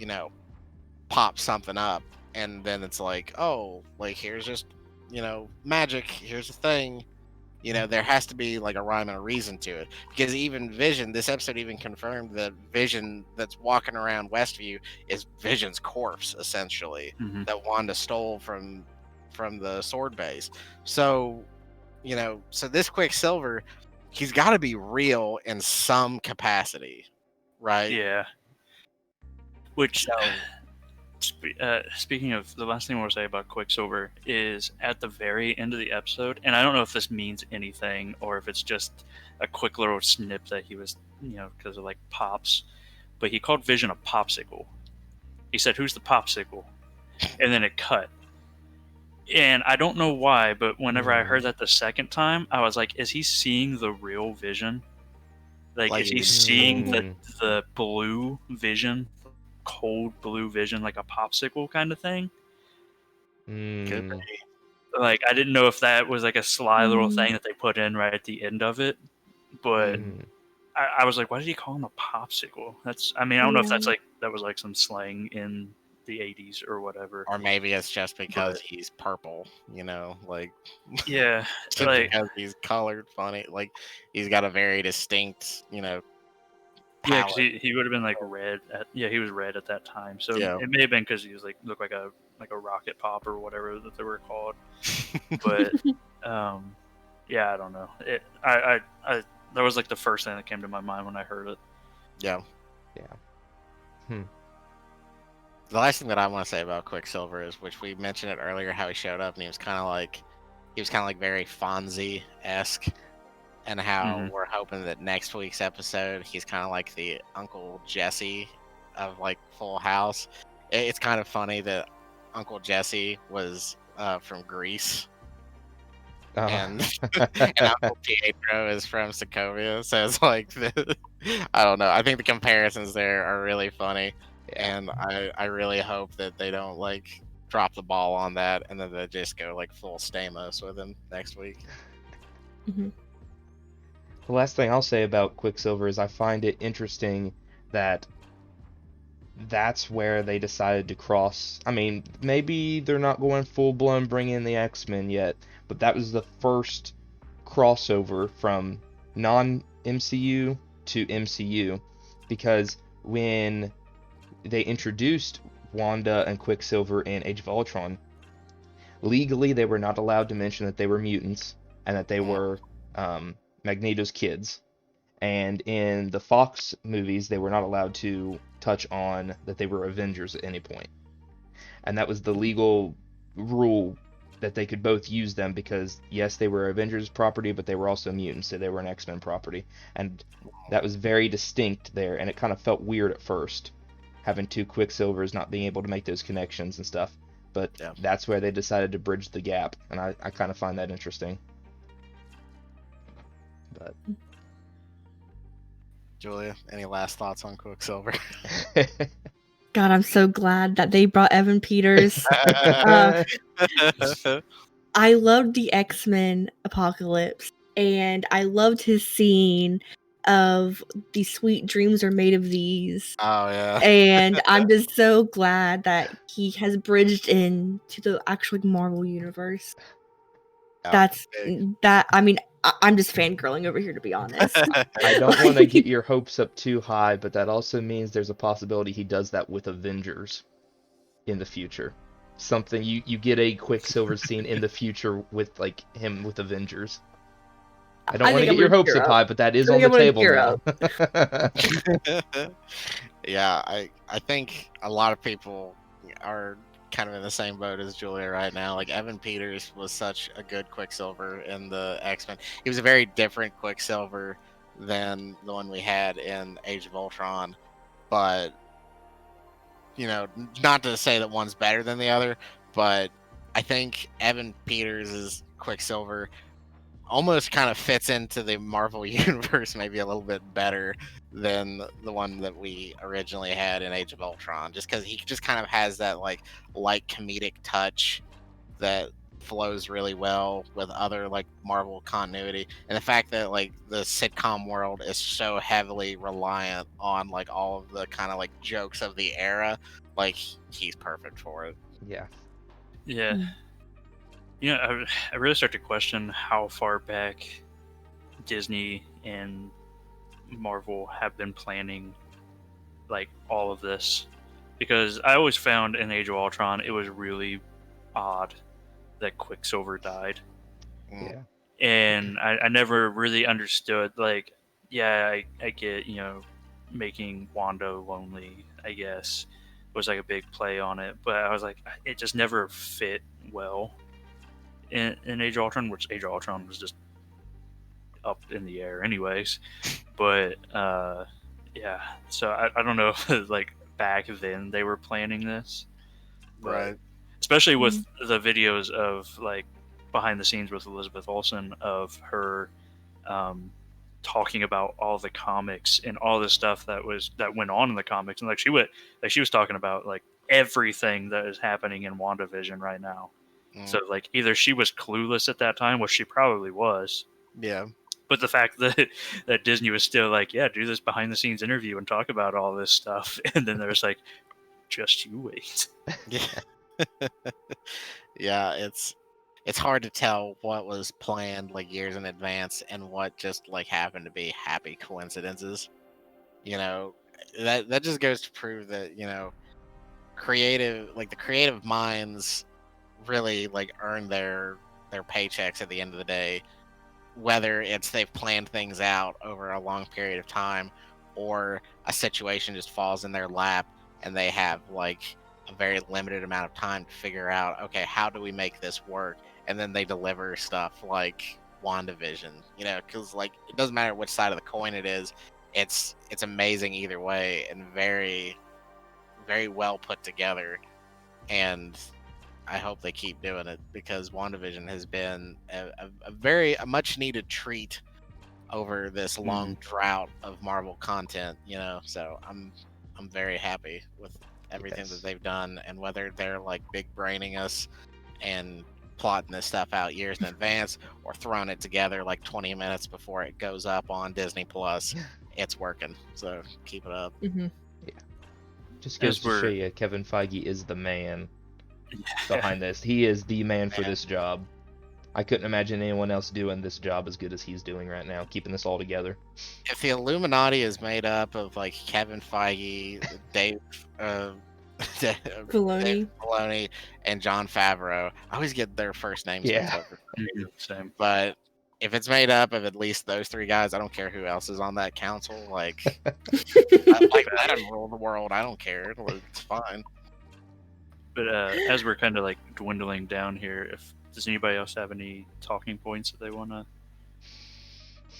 pop something up and then it's like, oh, like here's just, magic, here's the thing. There has to be like a rhyme and a reason to it, because even Vision, this episode even confirmed that Vision that's walking around Westview is Vision's corpse, essentially, that Wanda stole from the sword base. So, so this Quicksilver, he's got to be real in some capacity, right? Yeah. Which, So, speaking of, the last thing I want to say about Quicksilver is at the very end of the episode, and I don't know if this means anything or if it's just a quick little snip that he was, because of like pops, but he called Vision a popsicle. He said, "Who's the popsicle?" And then it cut. And I don't know why, but whenever I heard that the second time, I was like, is he seeing the real Vision? Like is he seeing the blue Vision? Cold blue Vision, like a popsicle kind of thing. could be. Like I didn't know if that was like a sly little thing that they put in right at the end of it, but I was like, why did he call him a popsicle? I don't know if that's like that was like some slang in the 80s or whatever, or maybe it's just because he's purple, like yeah, like because he's colored funny, like he's got a very distinct, yeah, because he would have been like red. He was red at that time, so it may have been because he was like looked like a rocket pop or whatever that they were called. But yeah, I don't know. I that was like the first thing that came to my mind when I heard it. Yeah. The last thing that I want to say about Quicksilver is, which we mentioned it earlier, how he showed up and he was kind of like very Fonzie-esque. And how we're hoping that next week's episode, he's kind of like the Uncle Jesse of like Full House. It's kind of funny that Uncle Jesse was from Greece, and Uncle Pietro is from Sokovia. So it's like, I don't know. I think the comparisons there are really funny, and I really hope that they don't like drop the ball on that, and then they just go like full Stamos with him next week. The last thing I'll say about Quicksilver is I find it interesting that that's where they decided to cross. I mean, maybe they're not going full-blown bring in the X-Men yet, but that was the first crossover from non-MCU to MCU, because when they introduced Wanda and Quicksilver in Age of Ultron, legally they were not allowed to mention that they were mutants and that they were Magneto's kids, and in the Fox movies they were not allowed to touch on that they were Avengers at any point, and that was the legal rule that they could both use them because, yes, they were Avengers property, but they were also mutants, so they were an X-Men property. And that was very distinct there, and it kind of felt weird at first, having two Quicksilvers not being able to make those connections and stuff. But Yeah. that's where they decided to bridge the gap, and I kind of find that interesting. But Julia, any last thoughts on Quicksilver? God, I'm so glad that they brought Evan Peters. I loved the X-Men Apocalypse, and I loved his scene of "the sweet dreams are made of these." Oh yeah. And I'm just so glad that he has bridged into the actual Marvel universe. Yeah, I mean, I'm just fangirling over here, to be honest. I don't want to get your hopes up too high, but that also means there's a possibility he does that with Avengers in the future. Something you get a Quicksilver scene in the future with like him with Avengers. I don't want to get your hopes up high, but that is on the table now. Yeah, I think a lot of people are kind of in the same boat as Julia right now. Like Evan Peters was such a good Quicksilver in the X-Men. He was a very different Quicksilver than the one we had in Age of Ultron, but not to say that one's better than the other, but I think Evan Peters' Quicksilver almost kind of fits into the Marvel universe maybe a little bit better than the one that we originally had in Age of Ultron, just because he just kind of has that like light comedic touch that flows really well with other like Marvel continuity, and the fact that like the sitcom world is so heavily reliant on like all of the kind of like jokes of the era, like he's perfect for it. Yeah. I really start to question how far back Disney and Marvel have been planning like all of this, because I always found in Age of Ultron it was really odd that Quicksilver died. Yeah. And I never really understood, like, yeah, I get, making Wanda lonely, I guess, was like a big play on it, but I was like, it just never fit well in Age of Ultron, which Age of Ultron was just up in the air anyways. But yeah, so I don't know if like back then they were planning this, but Right. especially with the videos of like behind the scenes with Elizabeth Olsen of her talking about all the comics and all the stuff that went on in the comics, and she was talking about like everything that is happening in WandaVision right now. So like either she was clueless at that time, which she probably was. Yeah. But the fact that Disney was still like, yeah, do this behind the scenes interview and talk about all this stuff, and then there's like, just you wait. Yeah. Yeah, it's hard to tell what was planned like years in advance and what just like happened to be happy coincidences. That just goes to prove that, the creative minds really like earn their paychecks at the end of the day, whether it's they've planned things out over a long period of time or a situation just falls in their lap and they have like a very limited amount of time to figure out, okay, how do we make this work? And then they deliver stuff like WandaVision, because like it doesn't matter which side of the coin it is, it's amazing either way and very, very well put together. And I hope they keep doing it because WandaVision has been a much needed treat over this long drought of Marvel content, so I'm very happy with everything that they've done, and whether they're like big braining us and plotting this stuff out years in advance or throwing it together like 20 minutes before it goes up on Disney Plus, it's working. So keep it up. Mm-hmm. Yeah. Just goes to show you, Kevin Feige is the man behind this. He is the man for this job. I couldn't imagine anyone else doing this job as good as he's doing right now, keeping this all together. If the Illuminati is made up of like Kevin Feige, Dave Filoni, and John Favreau, I always get their first names mixed up. Same. But if it's made up of at least those three guys, I don't care who else is on that council. Like, let them rule the world. I don't care. It's fine. But as we're kind of like dwindling down here, if Does anybody else have any talking points that they want to?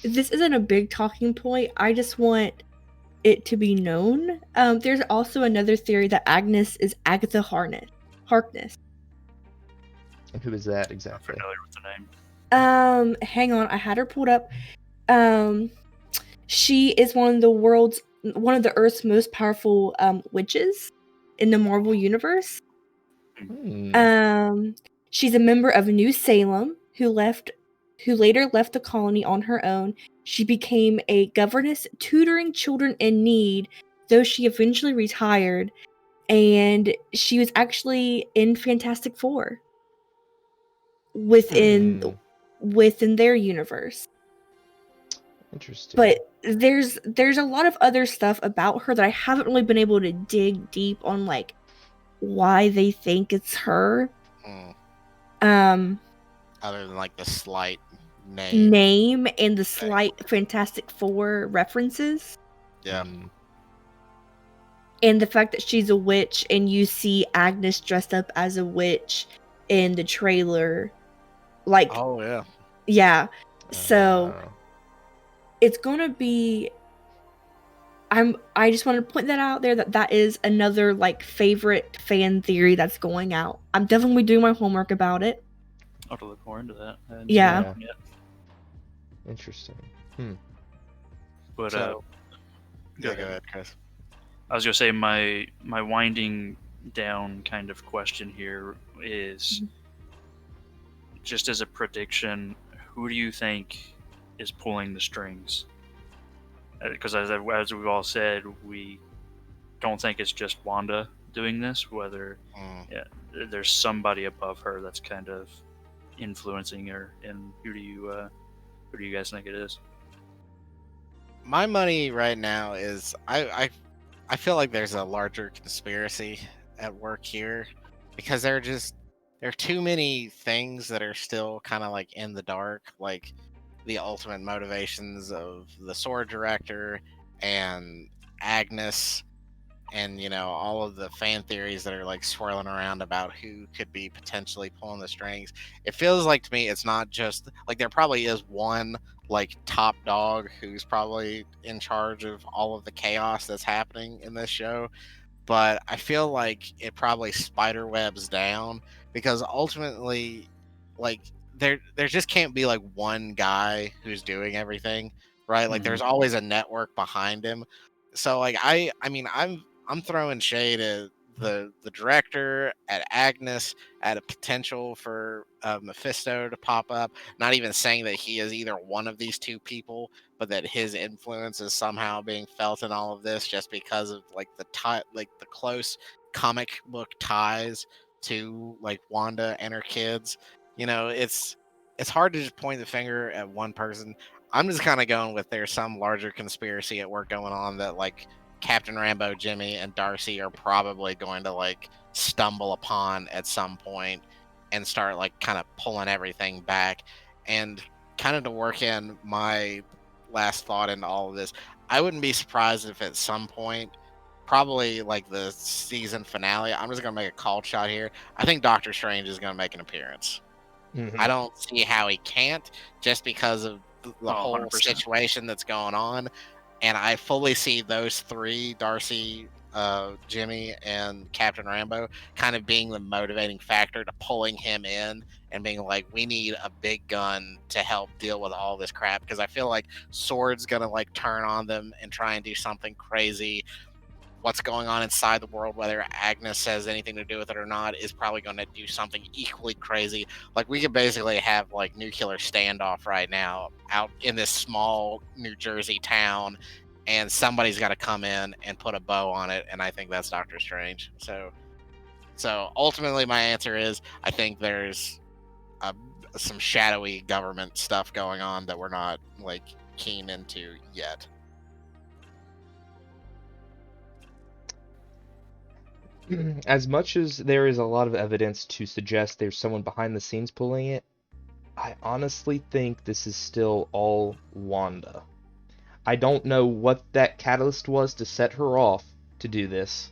This isn't a big talking point. I just want it to be known. There's also another theory that Agnes is Agatha Harkness. And who is that I'm exactly? familiar with the name. Hang on, I had her pulled up. She is one of the Earth's most powerful witches in the Marvel universe. She's a member of New Salem who later left the colony on her own. She became a governess tutoring children in need, though she eventually retired, and she was actually in Fantastic Four within their universe. Interesting. But there's a lot of other stuff about her that I haven't really been able to dig deep on, like why they think it's her. Other than like the slight name and the slight Fantastic Four references. Yeah. And the fact that she's a witch and you see Agnes dressed up as a witch in the trailer. Like, oh yeah. Yeah. So it's gonna be I just want to point that out there that is another like favorite fan theory that's going out. I'm definitely doing my homework about it. I'll have to look more into that. Yeah. Interesting. But So, go ahead, Chris. I was gonna say my winding down kind of question here is just as a prediction, who do you think is pulling the strings? Because as we've all said, we don't think it's just Wanda doing this. Whether there's somebody above her that's kind of influencing her, and who do you guys think it is? My money right now is I feel like there's a larger conspiracy at work here, because there are too many things that are still kind of like in the dark, like the ultimate motivations of the sword director and Agnes, and all of the fan theories that are like swirling around about who could be potentially pulling the strings. It feels like to me it's not just like there probably is one like top dog who's probably in charge of all of the chaos that's happening in this show, but I feel like it probably spider webs down, because ultimately like there just can't be like one guy who's doing everything, right? Like there's always a network behind him. So like I mean I'm throwing shade at the director, at Agnes, at a potential for Mephisto to pop up. Not even saying that he is either one of these two people, but that his influence is somehow being felt in all of this, just because of like the close comic book ties to like Wanda and her kids. It's hard to just point the finger at one person. I'm just kind of going with there's some larger conspiracy at work going on that like Captain Rambo, Jimmy, and Darcy are probably going to like stumble upon at some point and start like kind of pulling everything back. And kind of to work in my last thought into all of this, I wouldn't be surprised if at some point, probably like the season finale, I'm just going to make a call shot here. I think Doctor Strange is going to make an appearance. I don't see how he can't, just because of the whole 100%. situation that's going on. And I fully see those three, Darcy, Jimmy, and Captain Rambo, kind of being the motivating factor to pulling him in and being like, we need a big gun to help deal with all this crap. Because I feel like Sword's going to like turn on them and try and do something crazy. What's going on inside the world, whether Agnes has anything to do with it or not, is probably going to do something equally crazy. Like we could basically have like nuclear standoff right now out in this small New Jersey town, and somebody's got to come in and put a bow on it, and I think that's Doctor Strange. So ultimately my answer is I think there's some shadowy government stuff going on that we're not like keen into yet. As much as there is a lot of evidence to suggest there's someone behind the scenes pulling it, I honestly think this is still all Wanda. I don't know what that catalyst was to set her off to do this.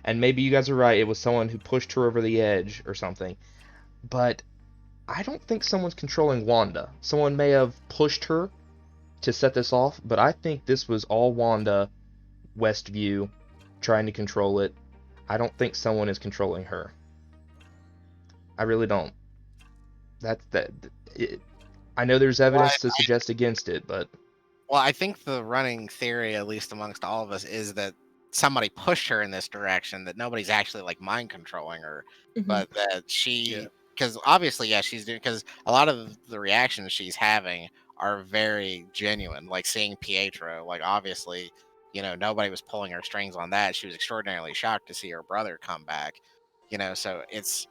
And maybe you guys are right, it was someone who pushed her over the edge or something. But I don't think someone's controlling Wanda. Someone may have pushed her to set this off, but I think this was all Wanda, Westview, trying to control it. I don't think someone is controlling her. I really don't. I know there's evidence to suggest against it, but Well, I think the running theory, at least amongst all of us, is that somebody pushed her in this direction, that nobody's actually like mind controlling her, Mhm. but that Yeah. she, because obviously, yeah, she's doing, because a lot of the reactions she's having are very genuine, like seeing Pietro, like obviously, nobody was pulling her strings on that. She was extraordinarily shocked to see her brother come back, so it's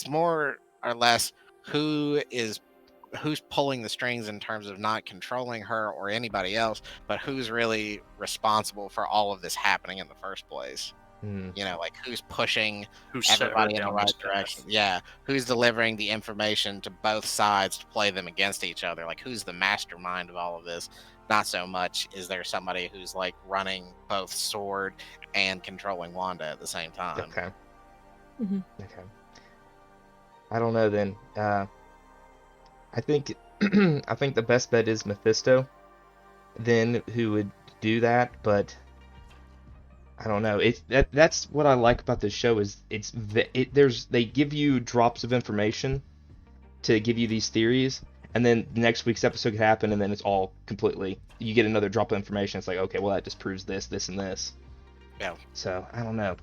more or less who's pulling the strings in terms of not controlling her or anybody else, but who's really responsible for all of this happening in the first place. Like who's pushing Who set her everybody in the down right this direction. path? Yeah, who's delivering the information to both sides to play them against each other. Like who's the mastermind of all of this? Not so much is there somebody who's like running both Sword and controlling Wanda at the same time. okay. Mhm. Okay. I don't know then. I think I think the best bet is Mephisto, then who would do that, but I don't know. That's what I like about this show is they give you drops of information to give you these theories, and then next week's episode could happen, and then it's all completely you get another drop of information. It's like, okay, well that disproves this, this, and this. Yeah. So I don't know.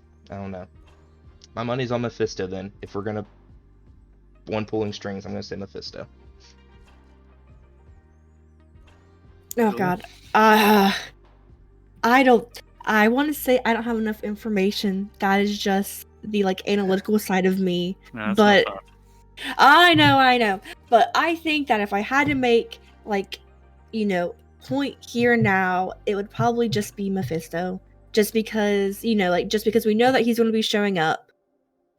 My money's on Mephisto then. If we're gonna one pulling strings, I'm gonna say Mephisto. Oh Cool. God. I want to say I don't have enough information. That is just the like analytical side of me. No, that's But not I know. But I think that if I had to make like, point here and now, it would probably just be Mephisto. Just because, just because we know that he's going to be showing up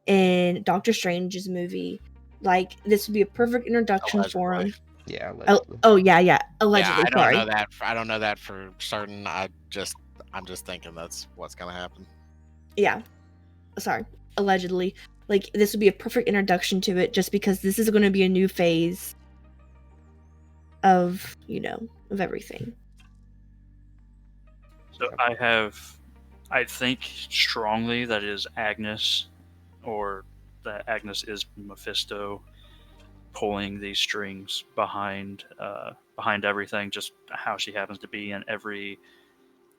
in Doctor Strange's movie. Like, this would be a perfect introduction for him. Allegedly. Yeah, Oh, allegedly. yeah. Allegedly, Yeah, I don't sorry. know that. I don't know that for certain. I'm just thinking that's what's gonna happen. Yeah. Sorry. Allegedly. Like, this would be a perfect introduction to it just because this is going to be a new phase of, of everything. So I think strongly that it is Agnes, or that Agnes is Mephisto pulling these strings behind everything, just how she happens to be in every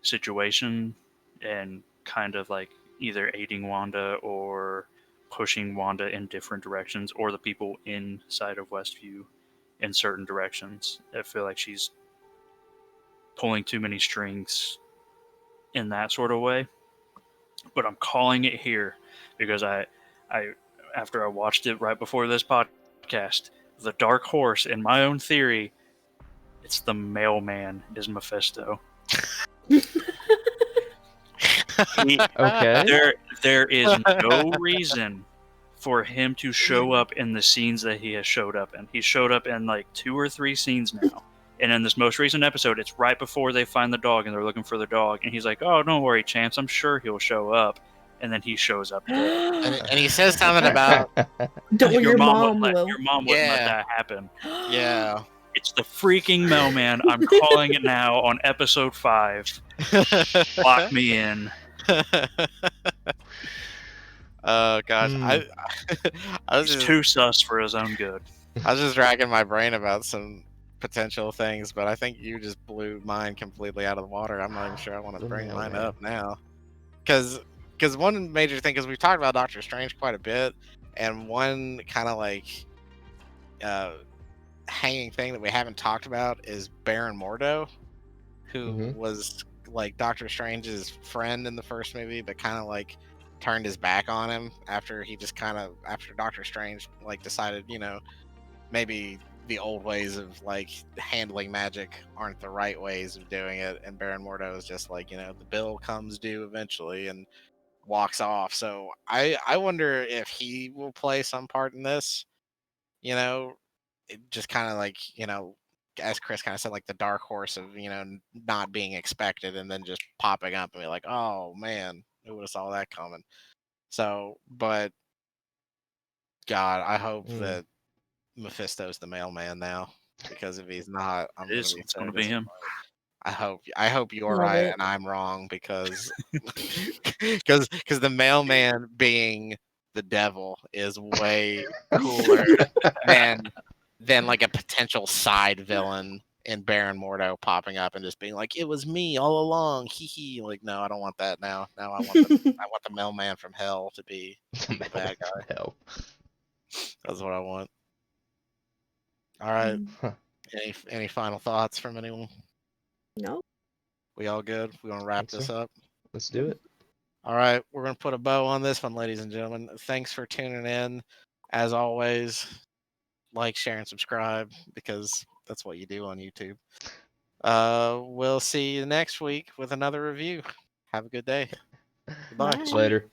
situation, and kind of like either aiding Wanda or pushing Wanda in different directions, or the people inside of Westview in certain directions. I feel like she's pulling too many strings in that sort of way. But I'm calling it here because I after I watched it right before this podcast, the dark horse in my own theory, it's the mailman is Mephisto. Okay. There is no reason for him to show up in the scenes that he has showed up in. He showed up in like 2 or 3 scenes now. And in this most recent episode, it's right before they find the dog and they're looking for the dog. And he's like, "Oh, don't worry, Chance. I'm sure he'll show up." And then he shows up dead. And he says something about Don't worry, your mom will. Your mom wouldn't let Yeah. that happen. yeah. It's the freaking mailman. I'm calling it now on episode 5. Lock me in. Oh gosh, I was He's just too sus for his own good. I was just racking my brain about some potential things, but I think you just blew mine completely out of the water. I'm not even sure I want to The bring mine mailman. up now, because one major thing, because we've talked about Doctor Strange quite a bit, and one kind of like hanging thing that we haven't talked about is Baron Mordo, who Mhm. was like Doctor Strange's friend in the first movie, but kind of like turned his back on him after after Doctor Strange like decided, maybe the old ways of like handling magic aren't the right ways of doing it, and Baron Mordo is just like, the bill comes due eventually, and walks off. So I wonder if he will play some part in this, just kind of like, as Chris kind of said, like the dark horse of, not being expected and then just popping up and be like, oh man, who would have saw that coming? So, but God, I hope Mm. that Mephisto's the mailman now. Because if he's not, I'm gonna be It's so going to be him. I hope you're Love right it. and I'm wrong because because the mailman being the devil is way cooler than like a potential side villain in Baron Mordo popping up and just being like, it was me all along. Hee hee. Like, no, I don't want that now. Now I want the mailman from hell to be the bad guy. Hell. That's what I want. All right. Huh. Any final thoughts from anyone? No. We all good? We want to wrap Think so. this up? Let's do it. All right, we're going to put a bow on this one, ladies and gentlemen. Thanks for tuning in. As always, like, share, and subscribe because that's what you do on YouTube. We'll see you next week with another review. Have a good day. Goodbye. Bye. Later.